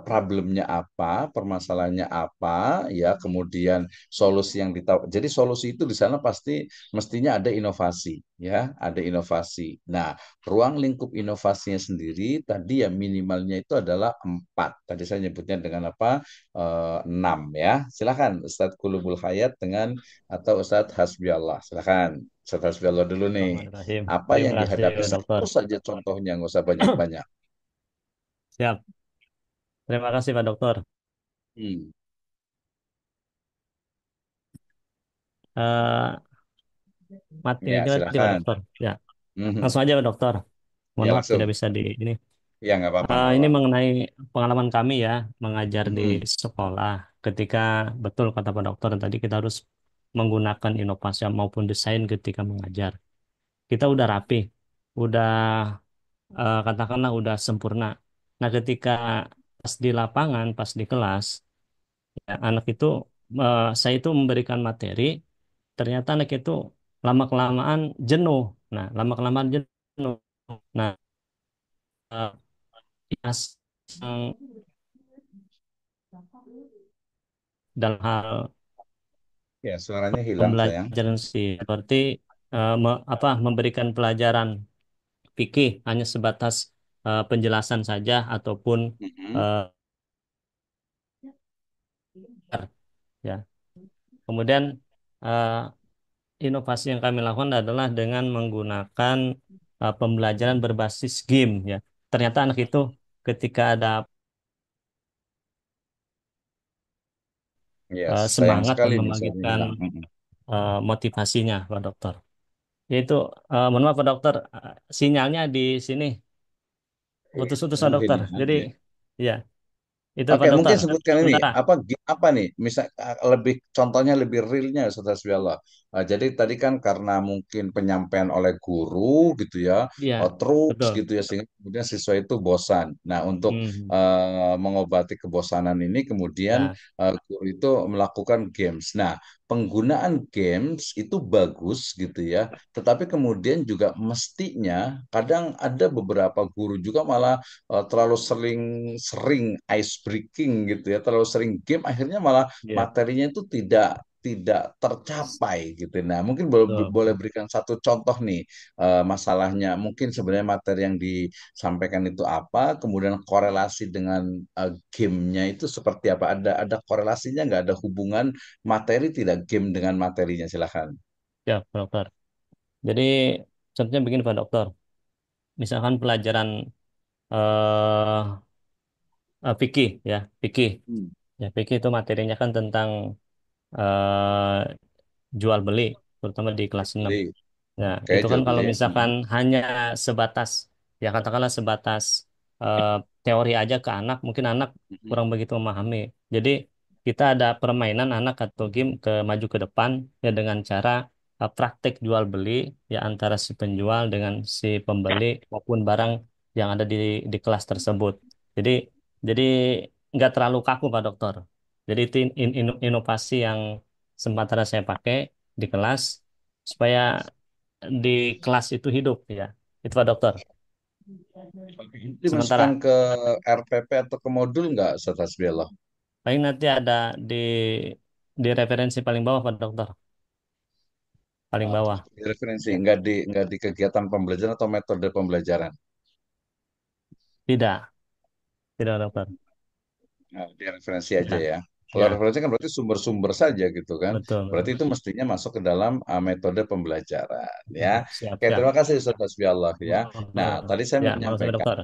[SPEAKER 1] problemnya apa, permasalahannya apa, ya kemudian solusi yang ditawarkan. Jadi solusi itu di sana pasti mestinya ada inovasi, ya, ada inovasi. Nah, ruang lingkup inovasinya sendiri tadi ya minimalnya itu adalah 4. Tadi saya nyebutnya dengan apa? 6 ya. Silakan Ustadz Qulubul Hayat dengan atau Ustadz Hasbi Allah. Silakan. Ustadz Hasbi Allah dulu nih.
[SPEAKER 6] Bismillahirrahmanirrahim.
[SPEAKER 1] Apa
[SPEAKER 6] Terima
[SPEAKER 1] yang
[SPEAKER 6] kasih,
[SPEAKER 1] dihadapi
[SPEAKER 6] Pak Dokter.
[SPEAKER 1] satu saja contohnya, nggak usah banyak-banyak.
[SPEAKER 6] Siap. Terima kasih, Pak Dokter.
[SPEAKER 1] Hmm.
[SPEAKER 6] Eh materi
[SPEAKER 1] Ya,
[SPEAKER 6] kita tadi, Pak
[SPEAKER 1] silakan.
[SPEAKER 6] Dokter. Ya,
[SPEAKER 1] Mhm.
[SPEAKER 6] langsung aja, Pak Dokter. Mohon
[SPEAKER 1] Ya
[SPEAKER 6] maaf tidak
[SPEAKER 1] langsung.
[SPEAKER 6] bisa di ini.
[SPEAKER 1] Ya nggak apa-apa, nggak
[SPEAKER 6] Ini
[SPEAKER 1] apa-apa.
[SPEAKER 6] mengenai pengalaman kami ya, mengajar di
[SPEAKER 1] Mhm.
[SPEAKER 6] sekolah. Ketika betul kata Pak Dokter tadi kita harus menggunakan inovasi maupun desain ketika mengajar. Kita udah rapi, udah katakanlah udah sempurna. Nah, ketika pas di lapangan, pas di kelas, ya, anak itu saya itu memberikan materi, ternyata anak itu lama-kelamaan jenuh. Nah, lama-kelamaan jenuh. Nah, eh, yang dalam hal
[SPEAKER 1] Ya, suaranya hilang, sayang.
[SPEAKER 6] pembelajaran sih seperti memberikan pelajaran fikih hanya sebatas penjelasan saja ataupun
[SPEAKER 1] Mhm.
[SPEAKER 6] eh, ya. Kemudian eh, inovasi yang kami lakukan adalah dengan menggunakan pembelajaran berbasis game ya. Ternyata anak itu ketika ada
[SPEAKER 1] Ya, sayang
[SPEAKER 6] semangat dan
[SPEAKER 1] sekali nih suaranya
[SPEAKER 6] membagikan
[SPEAKER 1] hilang. Mhm.
[SPEAKER 6] motivasinya, Pak Dokter. Yaitu, mohon maaf Pak Dokter, sinyalnya di sini putus-putus Pak
[SPEAKER 1] Oh,
[SPEAKER 6] Dokter.
[SPEAKER 1] hilang
[SPEAKER 6] Jadi,
[SPEAKER 1] ya.
[SPEAKER 6] ya itu
[SPEAKER 1] Oke,
[SPEAKER 6] Pak
[SPEAKER 1] mungkin
[SPEAKER 6] Dokter.
[SPEAKER 1] sebutkan ini
[SPEAKER 6] Sementara,
[SPEAKER 1] apa nih? Misal lebih contohnya lebih realnya Ustaz Hasbiallah. Jadi tadi kan karena mungkin penyampaian oleh guru gitu ya,
[SPEAKER 6] iya
[SPEAKER 1] terus
[SPEAKER 6] betul.
[SPEAKER 1] gitu ya sehingga kemudian siswa itu bosan. Nah, untuk
[SPEAKER 6] Hmm,
[SPEAKER 1] mengobati kebosanan ini kemudian
[SPEAKER 6] ya,
[SPEAKER 1] guru itu melakukan games. Nah, penggunaan games itu bagus gitu ya, tetapi kemudian juga mestinya kadang ada beberapa guru juga malah terlalu sering sering ice breaking gitu ya, terlalu sering game akhirnya malah
[SPEAKER 6] Iya,
[SPEAKER 1] materinya itu tidak tidak tercapai gitu. Nah, mungkin boleh
[SPEAKER 6] betul,
[SPEAKER 1] boleh
[SPEAKER 6] betul.
[SPEAKER 1] berikan satu contoh nih, masalahnya. Mungkin sebenarnya materi yang disampaikan itu apa, kemudian korelasi dengan gamenya itu seperti apa? Ada korelasinya nggak? Ada hubungan materi tidak game dengan materinya? Silakan.
[SPEAKER 6] Ya, Pak Dokter. Jadi contohnya begini Pak Dokter. Misalkan pelajaran eh fikih ya, fikih.
[SPEAKER 1] Hmm.
[SPEAKER 6] Ya, fikih itu materinya kan tentang eh jual beli, terutama di kelas 6.
[SPEAKER 1] Beli.
[SPEAKER 6] Nah,
[SPEAKER 1] Oke,
[SPEAKER 6] itu kan
[SPEAKER 1] jual
[SPEAKER 6] kalau
[SPEAKER 1] beli.
[SPEAKER 6] misalkan hanya sebatas, ya katakanlah sebatas eh, teori aja ke anak, mungkin anak
[SPEAKER 1] Mhm.
[SPEAKER 6] kurang begitu memahami. Jadi kita ada permainan anak atau game ke maju ke depan ya dengan cara praktek jual beli ya antara si penjual dengan si pembeli maupun barang yang ada di kelas tersebut. Jadi jadi nggak terlalu kaku Pak Dokter. Jadi itu inovasi yang sementara saya pakai di kelas supaya di kelas itu hidup ya. Itu Pak Dokter.
[SPEAKER 1] Oke. Itu dimasukkan
[SPEAKER 6] Sementara
[SPEAKER 1] ke RPP atau ke modul nggak, Ustaz Hasbiallah?
[SPEAKER 6] paling nanti ada di referensi paling bawah Pak Dokter, paling bawah.
[SPEAKER 1] Di referensi, nggak di kegiatan pembelajaran atau metode pembelajaran.
[SPEAKER 6] Tidak, tidak Dokter.
[SPEAKER 1] Nah, di referensi aja
[SPEAKER 6] Ya,
[SPEAKER 1] ya. Kalau
[SPEAKER 6] ya,
[SPEAKER 1] referensi kan berarti sumber-sumber saja gitu kan.
[SPEAKER 6] betul,
[SPEAKER 1] Berarti
[SPEAKER 6] betul.
[SPEAKER 1] itu mestinya masuk ke dalam metode pembelajaran ya.
[SPEAKER 6] Siap,
[SPEAKER 1] Oke,
[SPEAKER 6] siap.
[SPEAKER 1] terima kasih Ustaz Hasbiallah ya. Nah, tadi saya
[SPEAKER 6] Ya,
[SPEAKER 1] mau
[SPEAKER 6] makasih Pak
[SPEAKER 1] menyampaikan,
[SPEAKER 6] Dokter.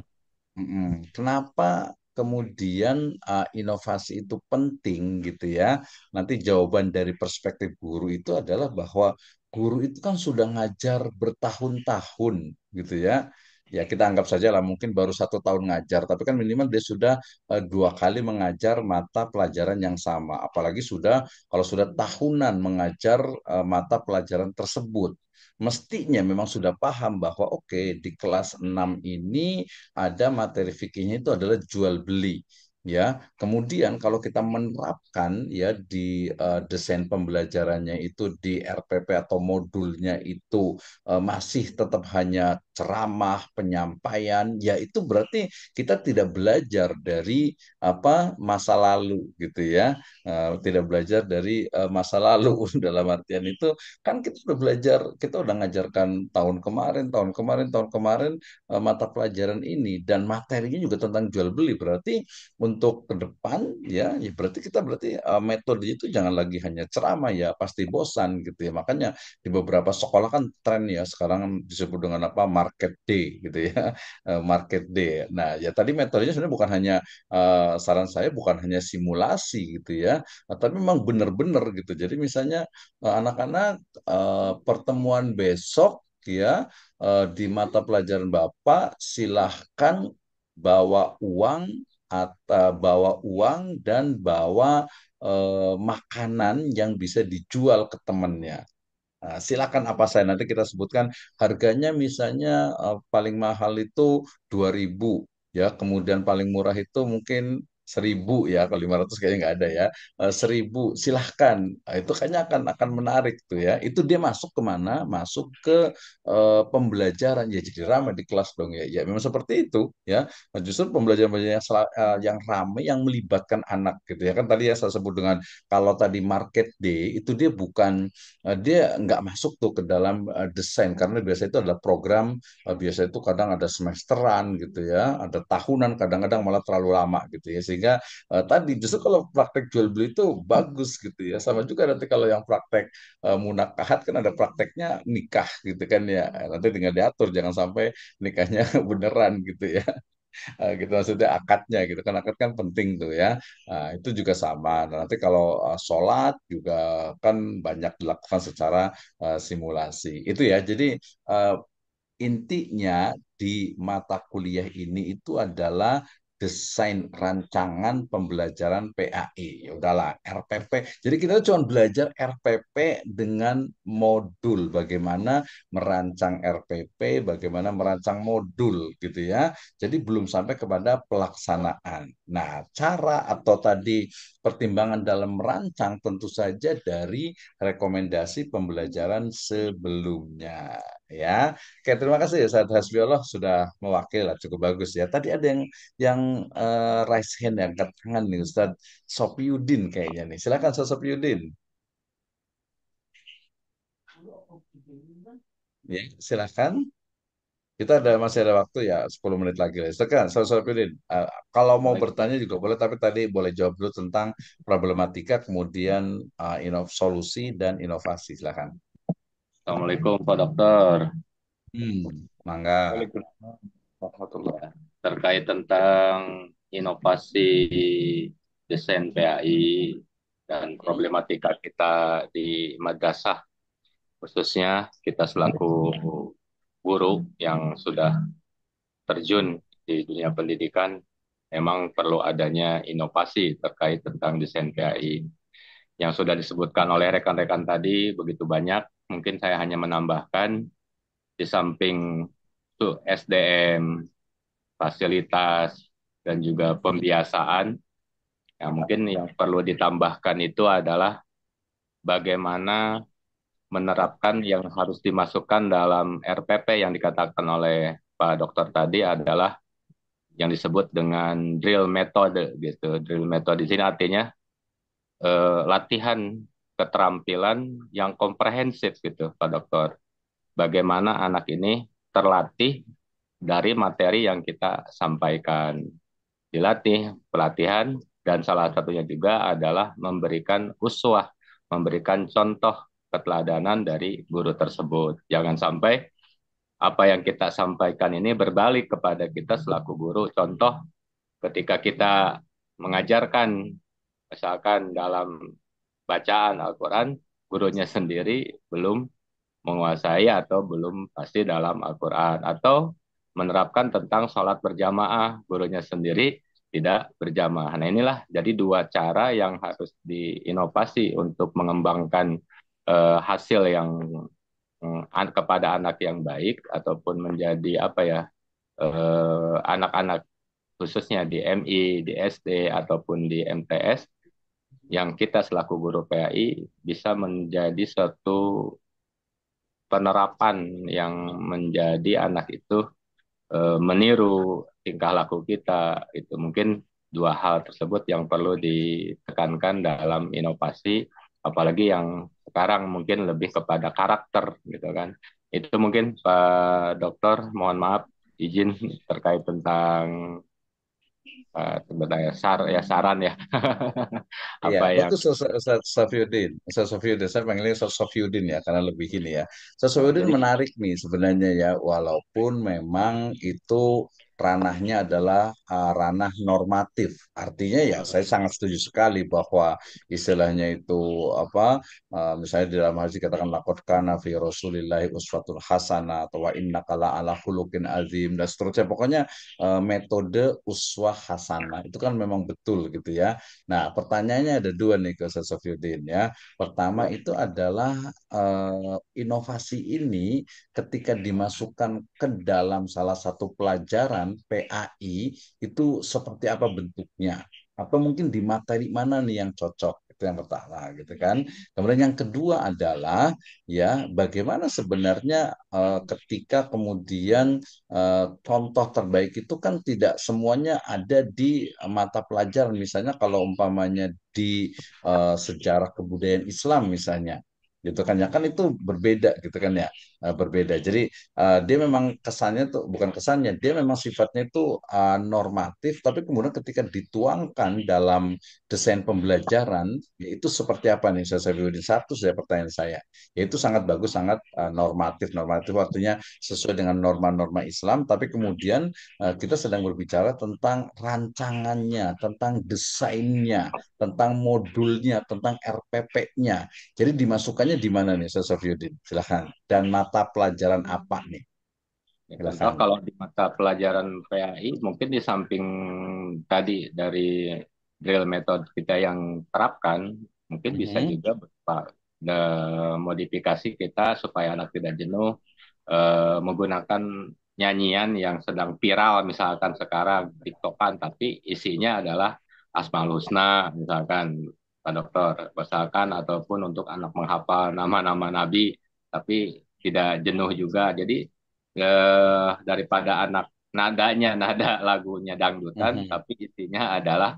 [SPEAKER 1] kenapa kemudian inovasi itu penting gitu ya? Nanti jawaban dari perspektif guru itu adalah bahwa guru itu kan sudah ngajar bertahun-tahun gitu ya. Ya kita anggap saja lah mungkin baru 1 tahun ngajar, tapi kan minimal dia sudah 2 kali mengajar mata pelajaran yang sama. Apalagi sudah kalau sudah tahunan mengajar mata pelajaran tersebut. Mestinya memang sudah paham bahwa oke, di kelas 6 ini ada materi fikihnya itu adalah jual beli ya. Kemudian kalau kita menerapkan ya di desain pembelajarannya itu di RPP atau modulnya itu masih tetap hanya ceramah, penyampaian, ya itu berarti kita tidak belajar dari apa masa lalu gitu ya. Tidak belajar dari masa lalu dalam artian itu kan kita udah belajar, kita udah ngajarkan tahun kemarin mata pelajaran ini dan materinya juga tentang jual beli. Berarti untuk ke depan ya berarti kita berarti metode itu jangan lagi hanya ceramah ya pasti bosan gitu ya. Makanya di beberapa sekolah kan tren ya sekarang disebut dengan apa market day gitu ya. Market day. Nah, ya tadi metodenya sebenarnya bukan hanya saran saya bukan hanya simulasi gitu ya, tapi memang benar-benar gitu. Jadi misalnya anak-anak pertemuan besok ya di mata pelajaran Bapak silahkan bawa uang atau bawa uang dan bawa makanan yang bisa dijual ke temannya. Nah, silakan apa saya nanti kita sebutkan harganya misalnya paling mahal itu 2.000 ya, kemudian paling murah itu mungkin 1.000 ya, kalau 500 kayaknya nggak ada ya. 1.000 silahkan. Nah, itu kayaknya akan menarik tuh ya. Itu dia masuk kemana? Masuk ke pembelajaran ya jadi ramai di kelas dong ya. Ya memang seperti itu ya. Nah, justru pembelajaran-pembelajaran yang ramai yang melibatkan anak gitu ya kan tadi ya saya sebut dengan kalau tadi market day itu dia bukan dia nggak masuk tuh ke dalam desain karena biasa itu adalah program biasa itu kadang ada semesteran gitu ya ada tahunan kadang-kadang malah terlalu lama gitu ya sehingga tadi justru kalau praktek jual beli itu bagus gitu ya sama juga nanti kalau yang praktek munakahat kan ada prakteknya nikah gitu kan ya. Nanti tinggal diatur jangan sampai nikahnya beneran gitu ya. Gitu maksudnya akadnya gitu kan akad kan penting tuh ya. Nah, itu juga sama. Nah, nanti kalau sholat juga kan banyak dilakukan secara simulasi itu ya. Jadi uh, intinya di mata kuliah ini itu adalah desain rancangan pembelajaran PAI. Ya udahlah, RPP. Jadi kita cuma belajar RPP dengan modul, bagaimana merancang RPP, bagaimana merancang modul gitu ya. Jadi belum sampai kepada pelaksanaan. Nah, cara atau tadi pertimbangan dalam merancang tentu saja dari rekomendasi pembelajaran sebelumnya ya. Oke, terima kasih ya Ustaz Hasbiollah sudah mewakili lah, cukup bagus ya. Tadi ada yang raise hand, yang angkat tangan nih Ustaz Sopiudin kayaknya nih. Silakan Ustaz Sopiudin. Ya, silakan. Kita masih ada waktu ya 10 menit lagi. Silakan Ustaz Sopiudin. Kalau mau bertanya juga boleh, tapi tadi boleh jawab dulu tentang problematika, kemudian solusi dan inovasi. Silakan.
[SPEAKER 7] Assalamualaikum Pak Dokter.
[SPEAKER 1] Mangga.
[SPEAKER 7] Waalaikumsalam. Terkait tentang inovasi desain PAI dan problematika kita di madrasah, khususnya kita selaku guru yang sudah terjun di dunia pendidikan, memang perlu adanya inovasi terkait tentang desain PAI. Yang sudah disebutkan oleh rekan-rekan tadi begitu banyak, mungkin saya hanya menambahkan di samping tuh SDM, fasilitas, dan juga pembiasaan, ya mungkin yang perlu ditambahkan itu adalah bagaimana menerapkan yang harus dimasukkan dalam RPP yang dikatakan oleh Pak Dokter tadi adalah yang disebut dengan drill metode gitu. Drill metode di sini artinya latihan keterampilan yang komprehensif gitu, Pak Dokter. Bagaimana anak ini terlatih dari materi yang kita sampaikan. Dilatih, pelatihan, dan salah satunya juga adalah memberikan uswah, memberikan contoh keteladanan dari guru tersebut. Jangan sampai apa yang kita sampaikan ini berbalik kepada kita selaku guru. Contoh, ketika kita mengajarkan, misalkan dalam bacaan Al-Quran, gurunya sendiri belum menguasai atau belum pasti dalam Al-Quran, atau menerapkan tentang sholat berjamaah, gurunya sendiri tidak berjamaah. Nah inilah jadi dua cara yang harus diinovasi untuk mengembangkan hasil yang kepada anak yang baik, ataupun menjadi apa ya, anak-anak khususnya di MI, di SD, ataupun di MTS, yang kita selaku guru PAI bisa menjadi satu penerapan yang menjadi anak itu meniru tingkah laku kita. Itu mungkin dua hal tersebut yang perlu ditekankan dalam inovasi, apalagi yang sekarang mungkin lebih kepada karakter gitu kan. Itu mungkin Pak Dokter, mohon maaf izin terkait tentang sebenarnya saran ya.
[SPEAKER 1] Iya,
[SPEAKER 7] Apa yang
[SPEAKER 1] bagus Ustaz Safiyuddin. Ustaz Safiyuddin, saya panggilnya Ustaz Safiyuddin ya, karena lebih ini ya. Ustaz Safiyuddin
[SPEAKER 7] jadi
[SPEAKER 1] menarik nih sebenarnya ya, walaupun memang itu ranahnya adalah ranah normatif. Artinya ya, saya sangat setuju sekali bahwa istilahnya itu apa, misalnya di dalam hadis dikatakan laqad kana fi Rasulillahi uswatul hasanah atau wa innaka la ala khuluqin azim dan seterusnya. Pokoknya metode uswah hasanah itu kan memang betul gitu ya. Nah, pertanyaannya ada dua nih ke Ustaz Sofyudin ya. Pertama itu adalah inovasi ini ketika dimasukkan ke dalam salah satu pelajaran PAI itu seperti apa bentuknya? Atau mungkin di materi mana nih yang cocok? Itu yang pertama gitu kan. Kemudian yang kedua adalah ya bagaimana sebenarnya ketika kemudian contoh terbaik itu kan tidak semuanya ada di mata pelajaran. Misalnya kalau umpamanya di sejarah kebudayaan Islam misalnya, gitu kan ya kan itu berbeda gitu kan ya. Berbeda. Jadi dia memang kesannya tuh bukan kesannya, dia memang sifatnya itu normatif, tapi kemudian ketika dituangkan dalam desain pembelajaran, ya itu seperti apa nih? Saya Safiuddin, satu saya pertanyaan saya, yaitu sangat bagus, sangat normatif. Normatif artinya sesuai dengan norma-norma Islam, tapi kemudian kita sedang berbicara tentang rancangannya, tentang desainnya, tentang modulnya, tentang RPP-nya. Jadi dimasukkannya di mana nih, Ustaz Safiyuddin? Silahkan. Dan mata pelajaran apa nih?
[SPEAKER 7] Ya, contoh
[SPEAKER 1] Silakan.
[SPEAKER 7] kalau di mata pelajaran PAI mungkin di samping tadi dari drill method kita yang terapkan, mungkin bisa
[SPEAKER 1] Mhm.
[SPEAKER 7] juga berupa modifikasi kita supaya anak tidak jenuh menggunakan nyanyian yang sedang viral misalkan sekarang TikTokan tapi isinya adalah Asmaul Husna misalkan Pak Dokter misalkan ataupun untuk anak menghafal nama-nama nabi tapi tidak jenuh juga. Jadi daripada anak nadanya nada lagunya dangdutan
[SPEAKER 1] Mhm.
[SPEAKER 7] tapi isinya adalah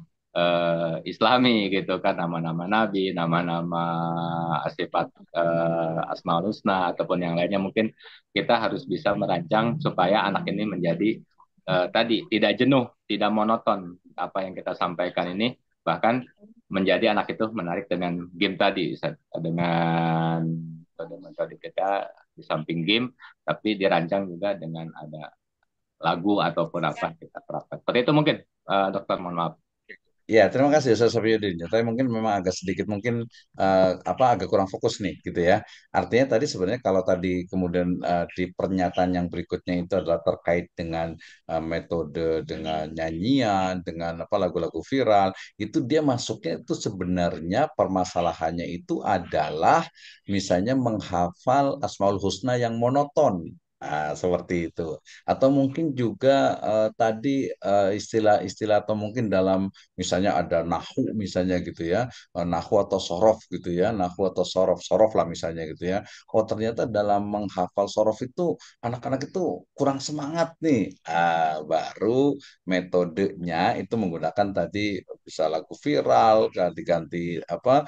[SPEAKER 7] Islami gitu kan nama-nama nabi, nama-nama sifat Asmaul Husna ataupun yang lainnya mungkin kita harus bisa merancang supaya anak ini menjadi tadi tidak jenuh, tidak monoton apa yang kita sampaikan ini bahkan menjadi anak itu menarik dengan game tadi dengan metode kita di samping game tapi dirancang juga dengan ada lagu ataupun apa kita terapkan. Seperti itu mungkin, dokter, mohon maaf.
[SPEAKER 1] Ya, terima kasih Ustaz Safiyuddin. Tapi mungkin memang agak sedikit mungkin agak kurang fokus nih gitu ya. Artinya tadi sebenarnya kalau tadi kemudian di pernyataan yang berikutnya itu adalah terkait dengan metode dengan nyanyian, dengan apa lagu-lagu viral, itu dia masuknya itu sebenarnya permasalahannya itu adalah misalnya menghafal Asmaul Husna yang monoton. Nah, seperti itu. Atau mungkin juga tadi istilah-istilah atau mungkin dalam misalnya ada nahu misalnya gitu ya, nahu atau sorof gitu ya, nahu atau sorof, sorof lah misalnya gitu ya. Oh ternyata dalam menghafal sorof itu anak-anak itu kurang semangat nih. Baru metodenya itu menggunakan tadi bisa lagu viral, ganti-ganti apa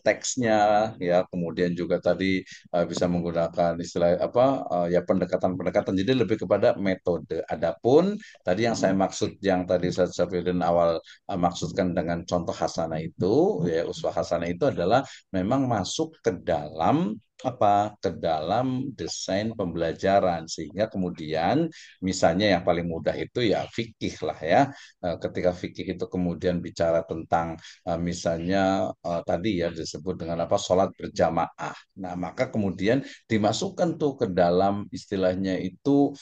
[SPEAKER 1] teksnya ya, kemudian juga tadi bisa menggunakan istilah apa ya pendekatan-pendekatan. Jadi lebih kepada metode. Adapun tadi yang saya maksud yang tadi saya sampaikan awal maksudkan dengan contoh hasanah itu ya uswah hasanah itu adalah memang masuk ke dalam apa ke dalam desain pembelajaran sehingga kemudian misalnya yang paling mudah itu ya fikih lah ya. Ketika fikih itu kemudian bicara tentang misalnya tadi ya disebut dengan apa sholat berjamaah, nah maka kemudian dimasukkan tuh ke dalam istilahnya itu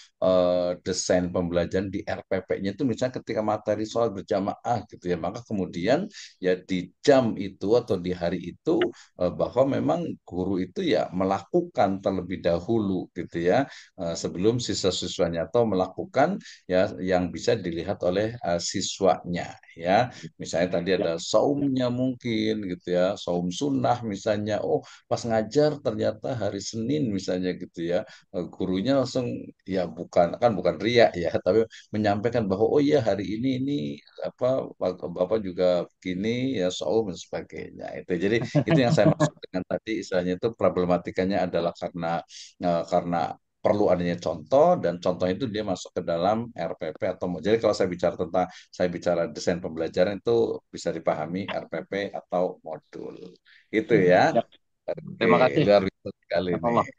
[SPEAKER 1] desain pembelajaran di RPP-nya itu misalnya ketika materi soal berjamaah gitu ya, maka kemudian ya di jam itu atau di hari itu bahwa memang guru itu ya melakukan terlebih dahulu gitu ya sebelum siswa-siswanya atau melakukan ya yang bisa dilihat oleh siswanya ya. Misalnya tadi ada saumnya mungkin gitu ya, saum sunnah misalnya. Oh, pas ngajar ternyata hari Senin misalnya gitu ya gurunya langsung ya bukan riak ya tapi menyampaikan bahwa oh iya hari ini apa bapak juga begini ya saum dan sebagainya itu jadi itu yang saya maksud dengan tadi istilahnya itu problematikanya adalah karena perlu adanya contoh dan contoh itu dia masuk ke dalam RPP atau jadi kalau saya bicara desain pembelajaran itu bisa dipahami RPP atau modul itu ya.
[SPEAKER 7] Ya,
[SPEAKER 1] Oke,
[SPEAKER 7] terima kasih.
[SPEAKER 1] luar biasa sekali nih.
[SPEAKER 7] Allah.
[SPEAKER 1] Ya,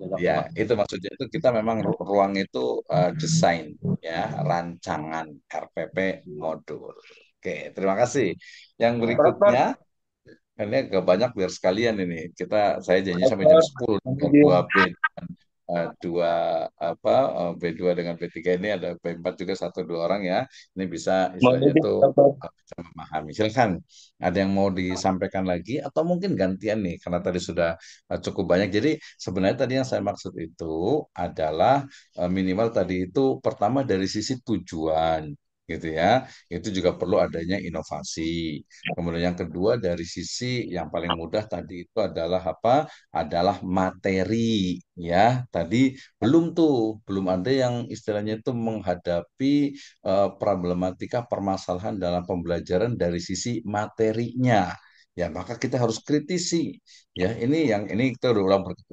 [SPEAKER 7] Jazakallah.
[SPEAKER 1] itu maksudnya itu kita memang ruang itu desain ya, rancangan RPP modul. Oke, terima kasih. Yang berikutnya,
[SPEAKER 7] Dokter,
[SPEAKER 1] ini agak banyak biar sekalian ini. Saya janji sampai jam
[SPEAKER 7] dokter,
[SPEAKER 1] 10
[SPEAKER 7] nanti
[SPEAKER 1] dengan
[SPEAKER 7] di
[SPEAKER 1] dua B dua apa B2 dengan B3 ini ada B4 juga satu dua orang ya. Ini bisa
[SPEAKER 7] mau
[SPEAKER 1] istilahnya
[SPEAKER 7] jadi
[SPEAKER 1] tuh
[SPEAKER 7] dokter.
[SPEAKER 1] bisa memahami. Silakan. Ada yang mau disampaikan lagi atau mungkin gantian nih karena tadi sudah cukup banyak. Jadi sebenarnya tadi yang saya maksud itu adalah minimal tadi itu pertama dari sisi tujuan gitu ya. Itu juga perlu adanya inovasi. Kemudian yang kedua dari sisi yang paling mudah tadi itu adalah apa? Adalah materi ya. Tadi belum ada yang istilahnya itu menghadapi problematika permasalahan dalam pembelajaran dari sisi materinya. Ya, maka kita harus kritisi. Ya, ini kita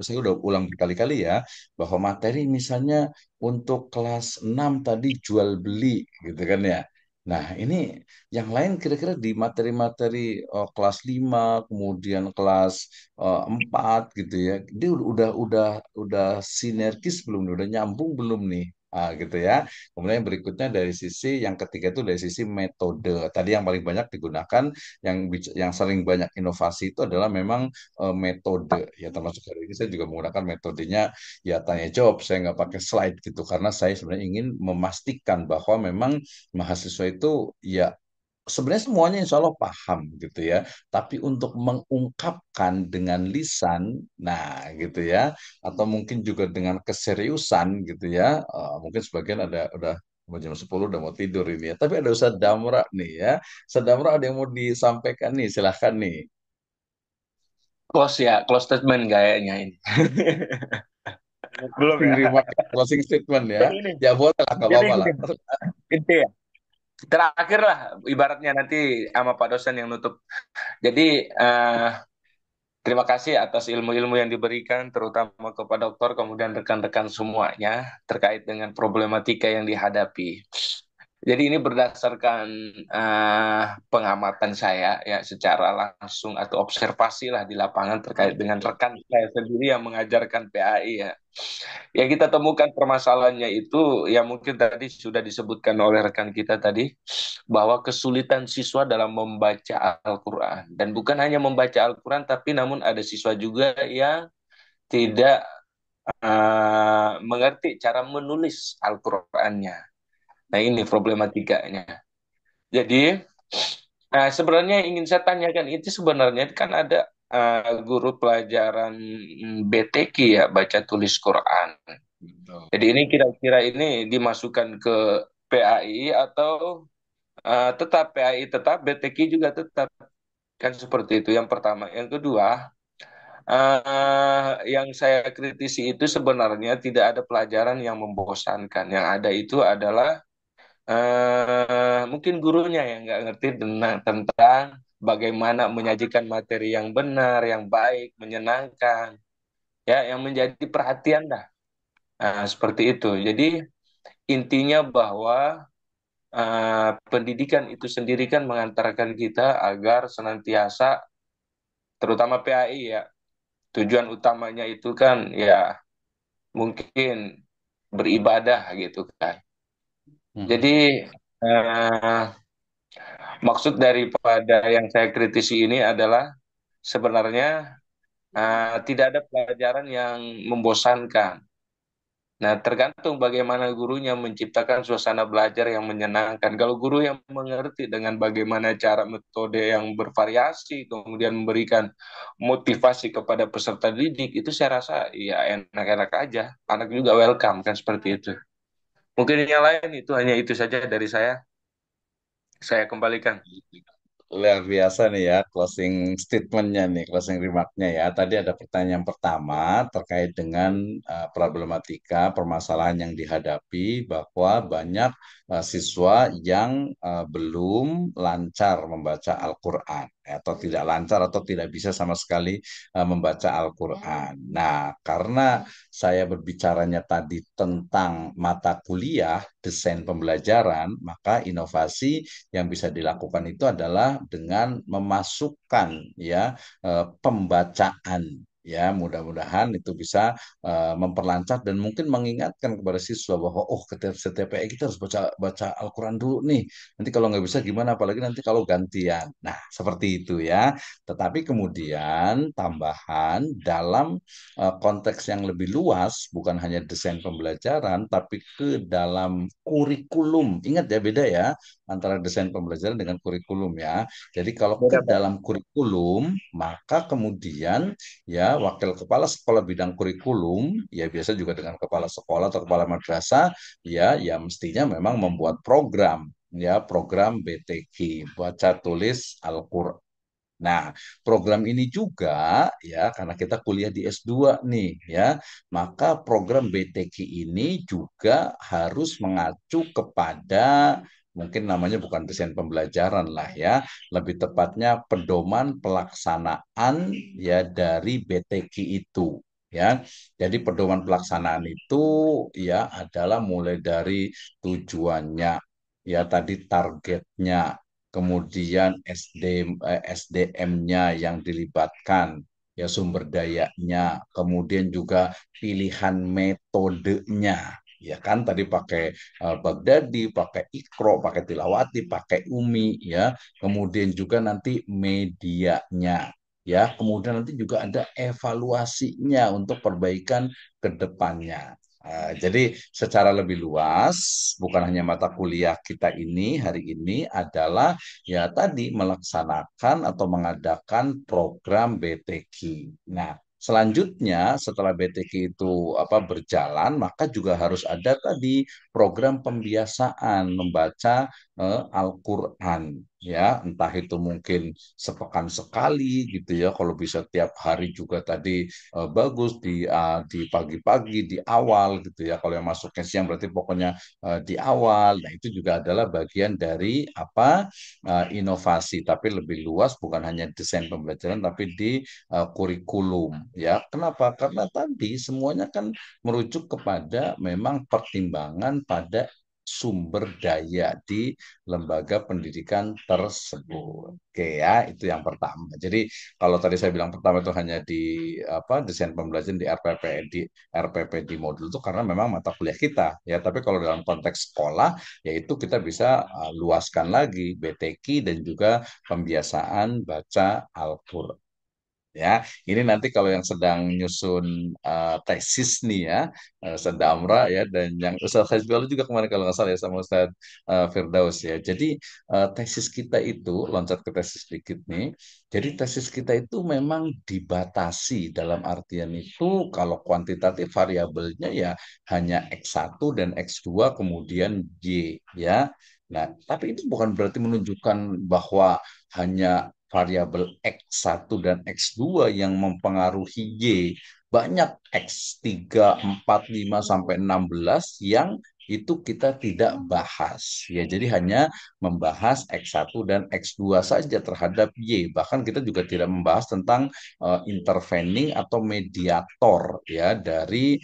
[SPEAKER 1] saya udah ulang berkali-kali ya bahwa materi misalnya untuk kelas 6 tadi jual beli gitu kan ya. Nah, ini yang lain kira-kira di materi-materi kelas 5 kemudian kelas 4 gitu ya. Dia udah sinergis belum nih? Udah nyambung belum nih? Gitu ya. Kemudian yang berikutnya dari sisi yang ketiga itu dari sisi metode. Tadi yang paling banyak digunakan, yang sering banyak inovasi itu adalah memang metode. Ya termasuk hari ini saya juga menggunakan metodenya ya tanya jawab. Saya nggak pakai slide gitu karena saya sebenarnya ingin memastikan bahwa memang mahasiswa itu ya sebenarnya semuanya insya Allah paham gitu ya. Tapi untuk mengungkapkan dengan lisan, nah gitu ya, atau mungkin juga dengan keseriusan gitu ya. Mungkin sebagian udah mau jam 10 udah mau tidur ini ya. Tapi ada Ustadz Damra nih ya. Ustadz Damra ada yang mau disampaikan nih, silahkan nih.
[SPEAKER 8] Close ya, close statement kayaknya ini. Belum
[SPEAKER 1] Closing
[SPEAKER 8] ya.
[SPEAKER 1] remark, closing statement ya.
[SPEAKER 8] Jadi ini,
[SPEAKER 1] Ya boleh lah, nggak
[SPEAKER 8] jadi
[SPEAKER 1] apa-apa lah.
[SPEAKER 8] gini, gitu ya. Terakhir lah, ibaratnya nanti sama Pak dosen yang nutup. Jadi terima kasih atas ilmu-ilmu yang diberikan, terutama kepada dokter, kemudian rekan-rekan semuanya terkait dengan problematika yang dihadapi. Jadi ini berdasarkan pengamatan saya ya secara langsung atau observasi lah di lapangan terkait dengan rekan saya sendiri yang mengajarkan PAI ya. Ya kita temukan permasalahannya itu ya mungkin tadi sudah disebutkan oleh rekan kita tadi bahwa kesulitan siswa dalam membaca Al-Quran. Dan bukan hanya membaca Al-Quran tapi namun ada siswa juga yang tidak mengerti cara menulis Al-Qurannya. Nah ini problematikanya. Jadi sebenarnya yang ingin saya tanyakan itu sebenarnya kan ada guru pelajaran BTQ ya baca tulis Quran. Jadi ini kira-kira ini dimasukkan ke PAI atau tetap PAI tetap BTQ juga tetap kan seperti itu yang pertama. Yang kedua yang saya kritisi itu sebenarnya tidak ada pelajaran yang membosankan. Yang ada itu adalah mungkin gurunya yang nggak ngerti tentang bagaimana menyajikan materi yang benar, yang baik, menyenangkan, ya, yang menjadi perhatian dah. Seperti itu. Jadi intinya bahwa pendidikan itu sendiri kan mengantarkan kita agar senantiasa, terutama PAI ya, tujuan utamanya itu kan ya mungkin beribadah gitu kan. Jadi eh, maksud daripada yang saya kritisi ini adalah sebenarnya tidak ada pelajaran yang membosankan. Nah, tergantung bagaimana gurunya menciptakan suasana belajar yang menyenangkan. Kalau guru yang mengerti dengan bagaimana cara metode yang bervariasi, kemudian memberikan motivasi kepada peserta didik, itu saya rasa ya enak-enak aja. Anak juga welcome kan seperti itu. Mungkin yang lain itu hanya itu saja dari saya. Saya kembalikan.
[SPEAKER 1] Luar biasa nih ya closing statementnya nih, closing remarknya ya. Tadi ada pertanyaan pertama terkait dengan problematika permasalahan yang dihadapi bahwa banyak siswa yang belum lancar membaca Al-Quran atau tidak lancar atau tidak bisa sama sekali membaca Al-Quran. Nah, karena saya berbicaranya tadi tentang mata kuliah desain pembelajaran, maka inovasi yang bisa dilakukan itu adalah dengan memasukkan ya pembacaan ya mudah-mudahan itu bisa memperlancar dan mungkin mengingatkan kepada siswa bahwa oh setiap PI kita harus baca baca Al-Quran dulu nih nanti kalau nggak bisa gimana apalagi nanti kalau gantian nah seperti itu ya tetapi kemudian tambahan dalam konteks yang lebih luas bukan hanya desain pembelajaran tapi ke dalam kurikulum ingat ya beda ya antara desain pembelajaran dengan kurikulum ya. Jadi kalau ke
[SPEAKER 8] Beda, Pak.
[SPEAKER 1] dalam kurikulum, maka kemudian ya wakil kepala sekolah bidang kurikulum, ya biasa juga dengan kepala sekolah atau kepala madrasah, ya mestinya memang membuat program, ya program BTQ, baca tulis Al-Quran. Nah, program ini juga ya karena kita kuliah di S2 nih ya, maka program BTQ ini juga harus mengacu kepada mungkin namanya bukan desain pembelajaran lah ya, lebih tepatnya pedoman pelaksanaan ya dari BTQ itu ya. Jadi pedoman pelaksanaan itu ya adalah mulai dari tujuannya ya tadi targetnya kemudian SDM-nya yang dilibatkan, ya sumber dayanya, kemudian juga pilihan metodenya, Ya kan tadi pakai Baghdadi, pakai Iqro, pakai Tilawati, pakai Umi ya. Kemudian juga nanti medianya ya. Kemudian nanti juga ada evaluasinya untuk perbaikan ke depannya. Jadi secara lebih luas, bukan hanya mata kuliah kita ini hari ini adalah ya tadi melaksanakan atau mengadakan program BTQ. Nah, selanjutnya setelah BTQ itu berjalan, maka juga harus ada tadi program pembiasaan membaca Al-Qur'an ya, entah itu mungkin sepekan sekali gitu ya, kalau bisa tiap hari juga tadi bagus di pagi-pagi di awal gitu ya. Kalau yang masuknya siang berarti pokoknya di awal. Nah, itu juga adalah bagian dari inovasi, tapi lebih luas bukan hanya desain pembelajaran tapi di kurikulum ya. Kenapa? Karena tadi semuanya kan merujuk kepada memang pertimbangan pada sumber daya di lembaga pendidikan tersebut. Oke ya, itu yang pertama. Jadi kalau tadi saya bilang pertama itu hanya di desain pembelajaran di RPP di modul itu karena memang mata kuliah kita ya. Tapi kalau dalam konteks sekolah yaitu kita bisa luaskan lagi BTQ dan juga pembiasaan baca Al-Qur'an. Ya, ini nanti kalau yang sedang nyusun tesis nih ya, Sedamra ya, dan yang Ustaz Hezbollah juga kemarin kalau nggak salah ya sama Ustaz Firdaus ya. Jadi tesis kita itu, loncat ke tesis sedikit nih, jadi tesis kita itu memang dibatasi dalam artian itu kalau kuantitatif variabelnya ya hanya X1 dan X2 kemudian Y ya. Nah, tapi itu bukan berarti menunjukkan bahwa hanya variabel X1 dan X2 yang mempengaruhi Y. Banyak X3, 4, 5, sampai 16 yang itu kita tidak bahas. Ya, jadi hanya membahas X1 dan X2 saja terhadap Y. Bahkan kita juga tidak membahas tentang intervening atau mediator ya dari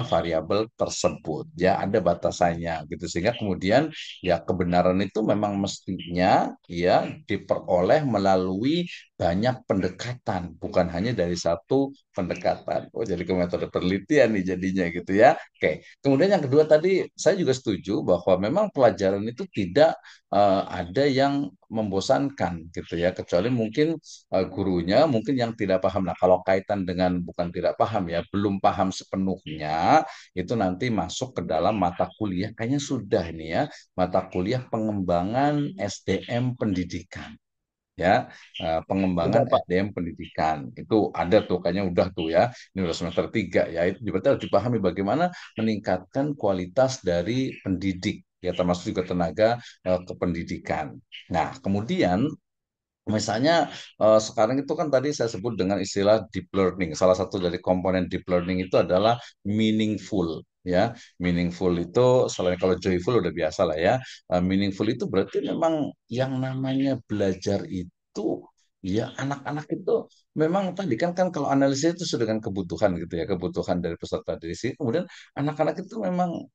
[SPEAKER 1] variabel tersebut. Ya, ada batasannya gitu sehingga kemudian ya kebenaran itu memang mestinya ya diperoleh melalui banyak pendekatan, bukan hanya dari satu pendekatan. Oh, jadi ke metode penelitian nih jadinya gitu ya. Oke. Kemudian yang kedua tadi saya juga setuju bahwa memang pelajaran itu tidak ada yang membosankan gitu ya, kecuali mungkin gurunya mungkin yang tidak paham. Nah, kalau kaitan dengan bukan tidak paham ya, belum paham sepenuhnya, itu nanti masuk ke dalam mata kuliah. Kayaknya sudah ini ya, mata kuliah pengembangan SDM pendidikan ya, pengembangan
[SPEAKER 5] Udah, Pak.
[SPEAKER 1] SDM pendidikan itu ada tuh kayaknya udah tuh ya, ini udah semester 3 ya. Itu berarti harus dipahami bagaimana meningkatkan kualitas dari pendidik ya, termasuk juga tenaga kependidikan. Nah, kemudian misalnya sekarang itu kan tadi saya sebut dengan istilah deep learning. Salah satu dari komponen deep learning itu adalah meaningful ya. Meaningful itu selain kalau joyful udah biasa lah ya. Meaningful itu berarti memang yang namanya belajar itu ya anak-anak itu memang tadi kan kalau analisis itu sudah dengan kebutuhan gitu ya, kebutuhan dari peserta didik. Kemudian anak-anak itu memang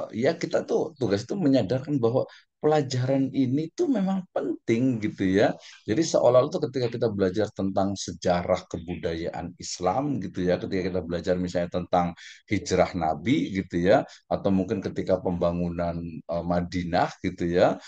[SPEAKER 1] ya kita tuh tugas itu menyadarkan bahwa pelajaran ini tuh memang penting gitu ya. Jadi seolah-olah tuh ketika kita belajar tentang sejarah kebudayaan Islam gitu ya, ketika kita belajar misalnya tentang hijrah Nabi gitu ya, atau mungkin ketika pembangunan Madinah gitu ya,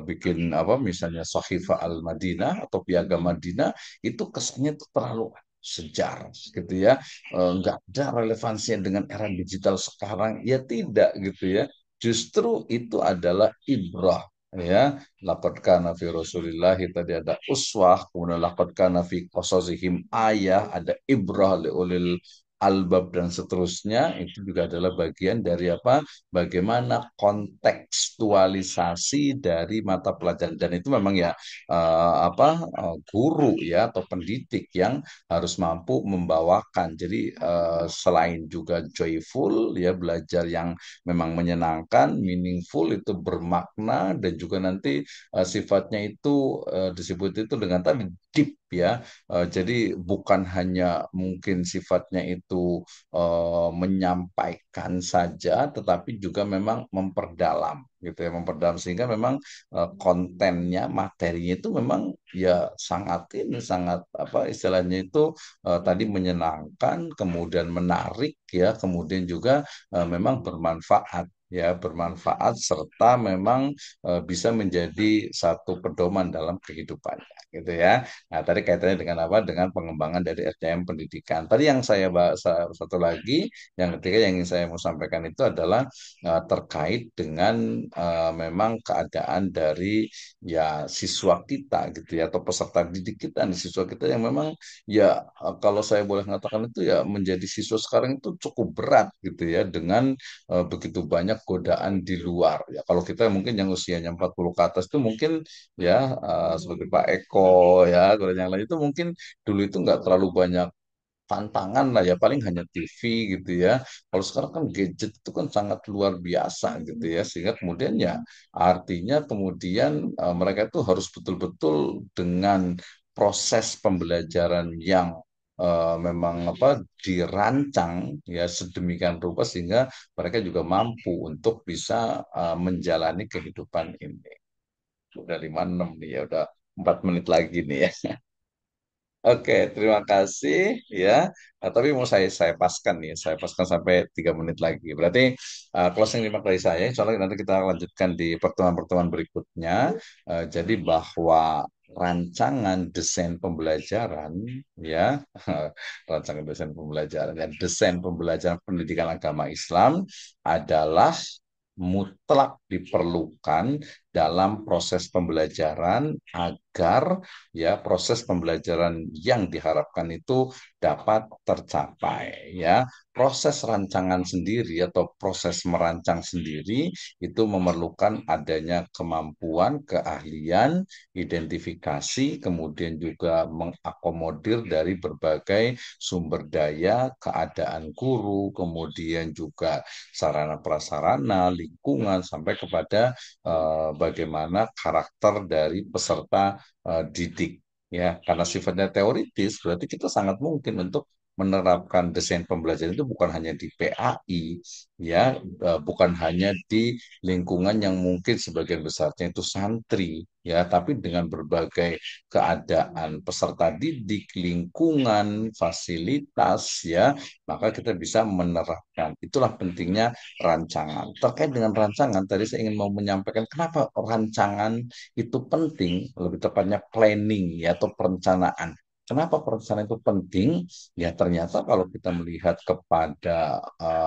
[SPEAKER 1] bikin apa misalnya Sahifah Al-Madinah atau Piagam Madinah, itu kesannya tuh terlalu sejarah gitu ya, nggak ada relevansinya dengan era digital sekarang, ya tidak gitu ya. Justru itu adalah ibrah ya. Laqad kana fi Rasulillah tadi ada uswah, kemudian laqad kana fi qasasihim ayah, ada ibrah liulil albab dan seterusnya. Itu juga adalah bagian dari apa? Bagaimana kontekstualisasi dari mata pelajaran, dan itu memang ya guru ya atau pendidik yang harus mampu membawakan. Jadi selain juga joyful ya, belajar yang memang menyenangkan, meaningful itu bermakna, dan juga nanti sifatnya itu disebut itu dengan tadi deep ya. Jadi bukan hanya mungkin sifatnya itu itu menyampaikan saja, tetapi juga memang memperdalam gitu ya, memperdalam sehingga memang kontennya, materinya itu memang ya sangat ini, sangat apa istilahnya itu tadi menyenangkan, kemudian menarik ya, kemudian juga memang bermanfaat ya, bermanfaat serta memang bisa menjadi satu pedoman dalam kehidupannya gitu ya. Nah, tadi kaitannya dengan apa? Dengan pengembangan dari SDM pendidikan. Tadi yang saya bahas satu lagi, yang ketiga yang ingin saya mau sampaikan itu adalah terkait dengan memang keadaan dari ya siswa kita gitu ya, atau peserta didik kita nih, siswa kita yang memang ya kalau saya boleh mengatakan itu ya menjadi siswa sekarang itu cukup berat gitu ya, dengan begitu banyak godaan di luar ya. Kalau kita mungkin yang usianya 40 ke atas itu mungkin ya seperti Pak Eko ya, kalau yang lain itu mungkin dulu itu nggak terlalu banyak tantangan lah ya, paling hanya TV gitu ya. Kalau sekarang kan gadget itu kan sangat luar biasa gitu ya, sehingga kemudian ya artinya kemudian mereka itu harus betul-betul dengan proses pembelajaran yang memang apa dirancang ya sedemikian rupa sehingga mereka juga mampu untuk bisa menjalani kehidupan ini. Udah 56 nih ya, udah 4 menit lagi nih ya. Oke, terima kasih ya. Tapi mau saya paskan nih, saya paskan sampai 3 menit lagi. Berarti closing remark dari saya, soalnya nanti kita lanjutkan di pertemuan-pertemuan berikutnya. Jadi bahwa rancangan desain pembelajaran ya, rancangan desain pembelajaran dan desain pembelajaran pendidikan agama Islam adalah mutlak diperlukan dalam proses pembelajaran agar ya proses pembelajaran yang diharapkan itu dapat tercapai ya. Proses rancangan sendiri atau proses merancang sendiri itu memerlukan adanya kemampuan, keahlian, identifikasi, kemudian juga mengakomodir dari berbagai sumber daya, keadaan guru, kemudian juga sarana prasarana, lingkungan sampai kepada bagaimana karakter dari peserta didik ya, karena sifatnya teoritis berarti kita sangat mungkin untuk menerapkan desain pembelajaran itu bukan hanya di PAI ya, bukan hanya di lingkungan yang mungkin sebagian besarnya itu santri ya, tapi dengan berbagai keadaan peserta didik, lingkungan, fasilitas ya, maka kita bisa menerapkan. Itulah pentingnya rancangan. Terkait dengan rancangan, tadi saya ingin mau menyampaikan kenapa rancangan itu penting, lebih tepatnya planning ya atau perencanaan. Kenapa perencanaan itu penting? Ya ternyata kalau kita melihat kepada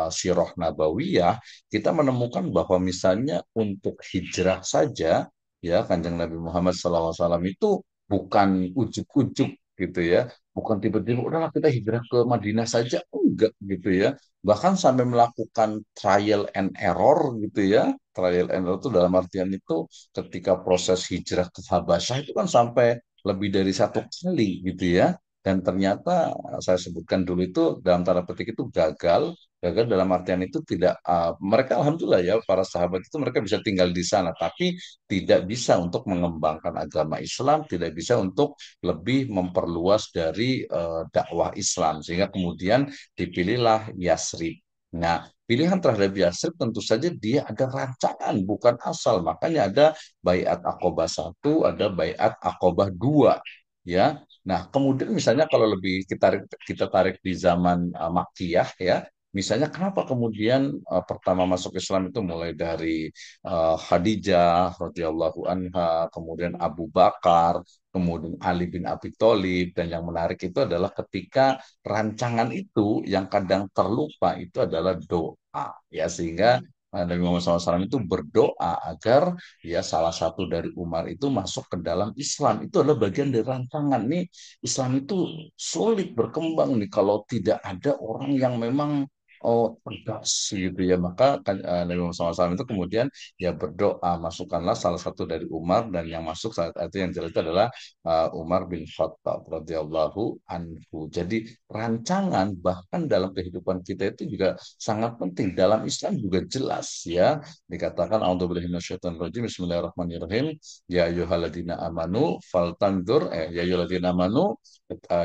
[SPEAKER 1] Sirah Nabawiyah, kita menemukan bahwa misalnya untuk hijrah saja, ya Kanjeng Nabi Muhammad SAW itu bukan ujuk-ujuk gitu ya, bukan tiba-tiba udahlah kita hijrah ke Madinah saja, enggak gitu ya. Bahkan sampai melakukan trial and error gitu ya. Trial and error itu dalam artian itu ketika proses hijrah ke Habasyah itu kan sampai lebih dari 1 kali gitu ya. Dan ternyata saya sebutkan dulu itu dalam tanda petik itu gagal. Gagal dalam artian itu tidak, mereka alhamdulillah ya para sahabat itu mereka bisa tinggal di sana. Tapi tidak bisa untuk mengembangkan agama Islam, tidak bisa untuk lebih memperluas dari dakwah Islam. Sehingga kemudian dipilihlah Yasrib. Nah, pilihan terhadap Yasrib tentu saja dia ada rancangan, bukan asal. Makanya ada Baiat Aqobah 1, ada Baiat Aqobah 2. Ya, nah kemudian misalnya kalau lebih kita tarik di zaman Makkiyah ya, misalnya kenapa kemudian pertama masuk Islam itu mulai dari Khadijah radhiyallahu anha, kemudian Abu Bakar, kemudian Ali bin Abi Thalib, dan yang menarik itu adalah ketika rancangan itu yang kadang terlupa itu adalah doa ya, sehingga Nabi Muhammad SAW itu berdoa agar ya salah satu dari Umar itu masuk ke dalam Islam. Itu adalah bagian dari rancangan nih. Islam itu sulit berkembang nih kalau tidak ada orang yang memang oh tegas gitu ya, maka kan, Nabi Muhammad SAW itu kemudian ya berdoa, masukkanlah salah satu dari Umar, dan yang masuk saat itu yang jelas itu adalah Umar bin Khattab radhiyallahu anhu. Jadi rancangan bahkan dalam kehidupan kita itu juga sangat penting. Dalam Islam juga jelas ya, dikatakan a'udzubillahi minasyaitonir rajim, bismillahirrahmanirrahim, ya ayyuhalladzina amanu faltanzur, ya ayyuhalladzina amanu,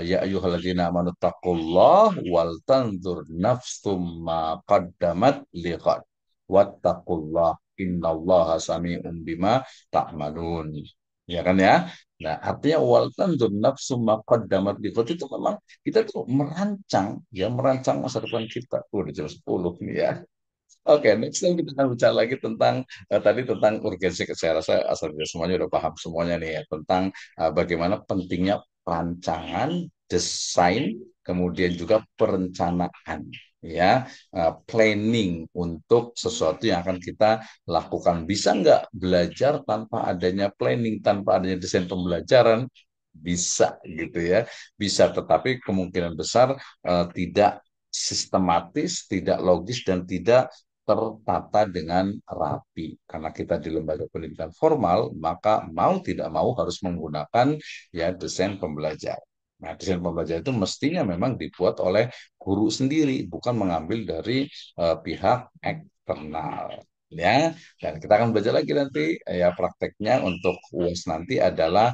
[SPEAKER 1] ya ayyuhalladzina amanu taqullah wal tanzur nafsum ma qaddamat liqad wattaqullah innallaha sami'un bima ta'malun. Ya kan ya? Nah, artinya wal tanzur nafsum ma qaddamat liqad itu memang kita tuh merancang ya, merancang masa depan kita. Udah jam 10 nih ya. Oke, next time kita akan bicara lagi tentang tadi tentang urgensi kesehatan. Saya asal kita semuanya udah paham semuanya nih ya, tentang bagaimana pentingnya perancangan, desain, kemudian juga perencanaan, ya, planning untuk sesuatu yang akan kita lakukan. Bisa nggak belajar tanpa adanya planning, tanpa adanya desain pembelajaran? Bisa gitu ya, bisa. Tetapi kemungkinan besar tidak sistematis, tidak logis, dan tidak tertata dengan rapi. Karena kita di lembaga pendidikan formal, maka mau tidak mau harus menggunakan ya desain pembelajaran. Nah, desain pembelajaran itu mestinya memang dibuat oleh guru sendiri, bukan mengambil dari pihak eksternal. Ya, dan kita akan belajar lagi nanti ya, prakteknya untuk UAS nanti adalah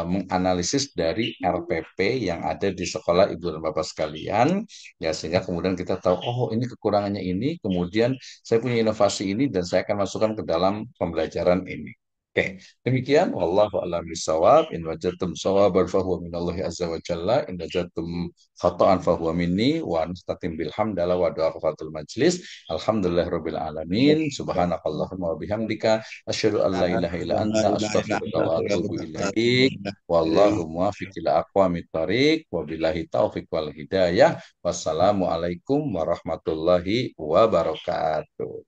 [SPEAKER 1] menganalisis dari RPP yang ada di sekolah ibu dan bapak sekalian, ya, sehingga kemudian kita tahu, oh ini kekurangannya ini, kemudian saya punya inovasi ini dan saya akan masukkan ke dalam pembelajaran ini. Oke, demikian. Wallahu a'lam bishawab. In wajadtum shawaban fahuwa minallahi azza wa jalla. In wajadtum khata'an fahuwa minni. Wa nastatim bilhamdalillah wa doa kafatul majlis. Alhamdulillahirabbil alamin. Subhanakallahumma wa bihamdika asyhadu an la ilaha illa anta astaghfiruka wa atubu ilaik. Wallahu muwaffiq ila aqwamit thariq. Wabillahi taufiq wal hidayah. Wassalamualaikum warahmatullahi wabarakatuh.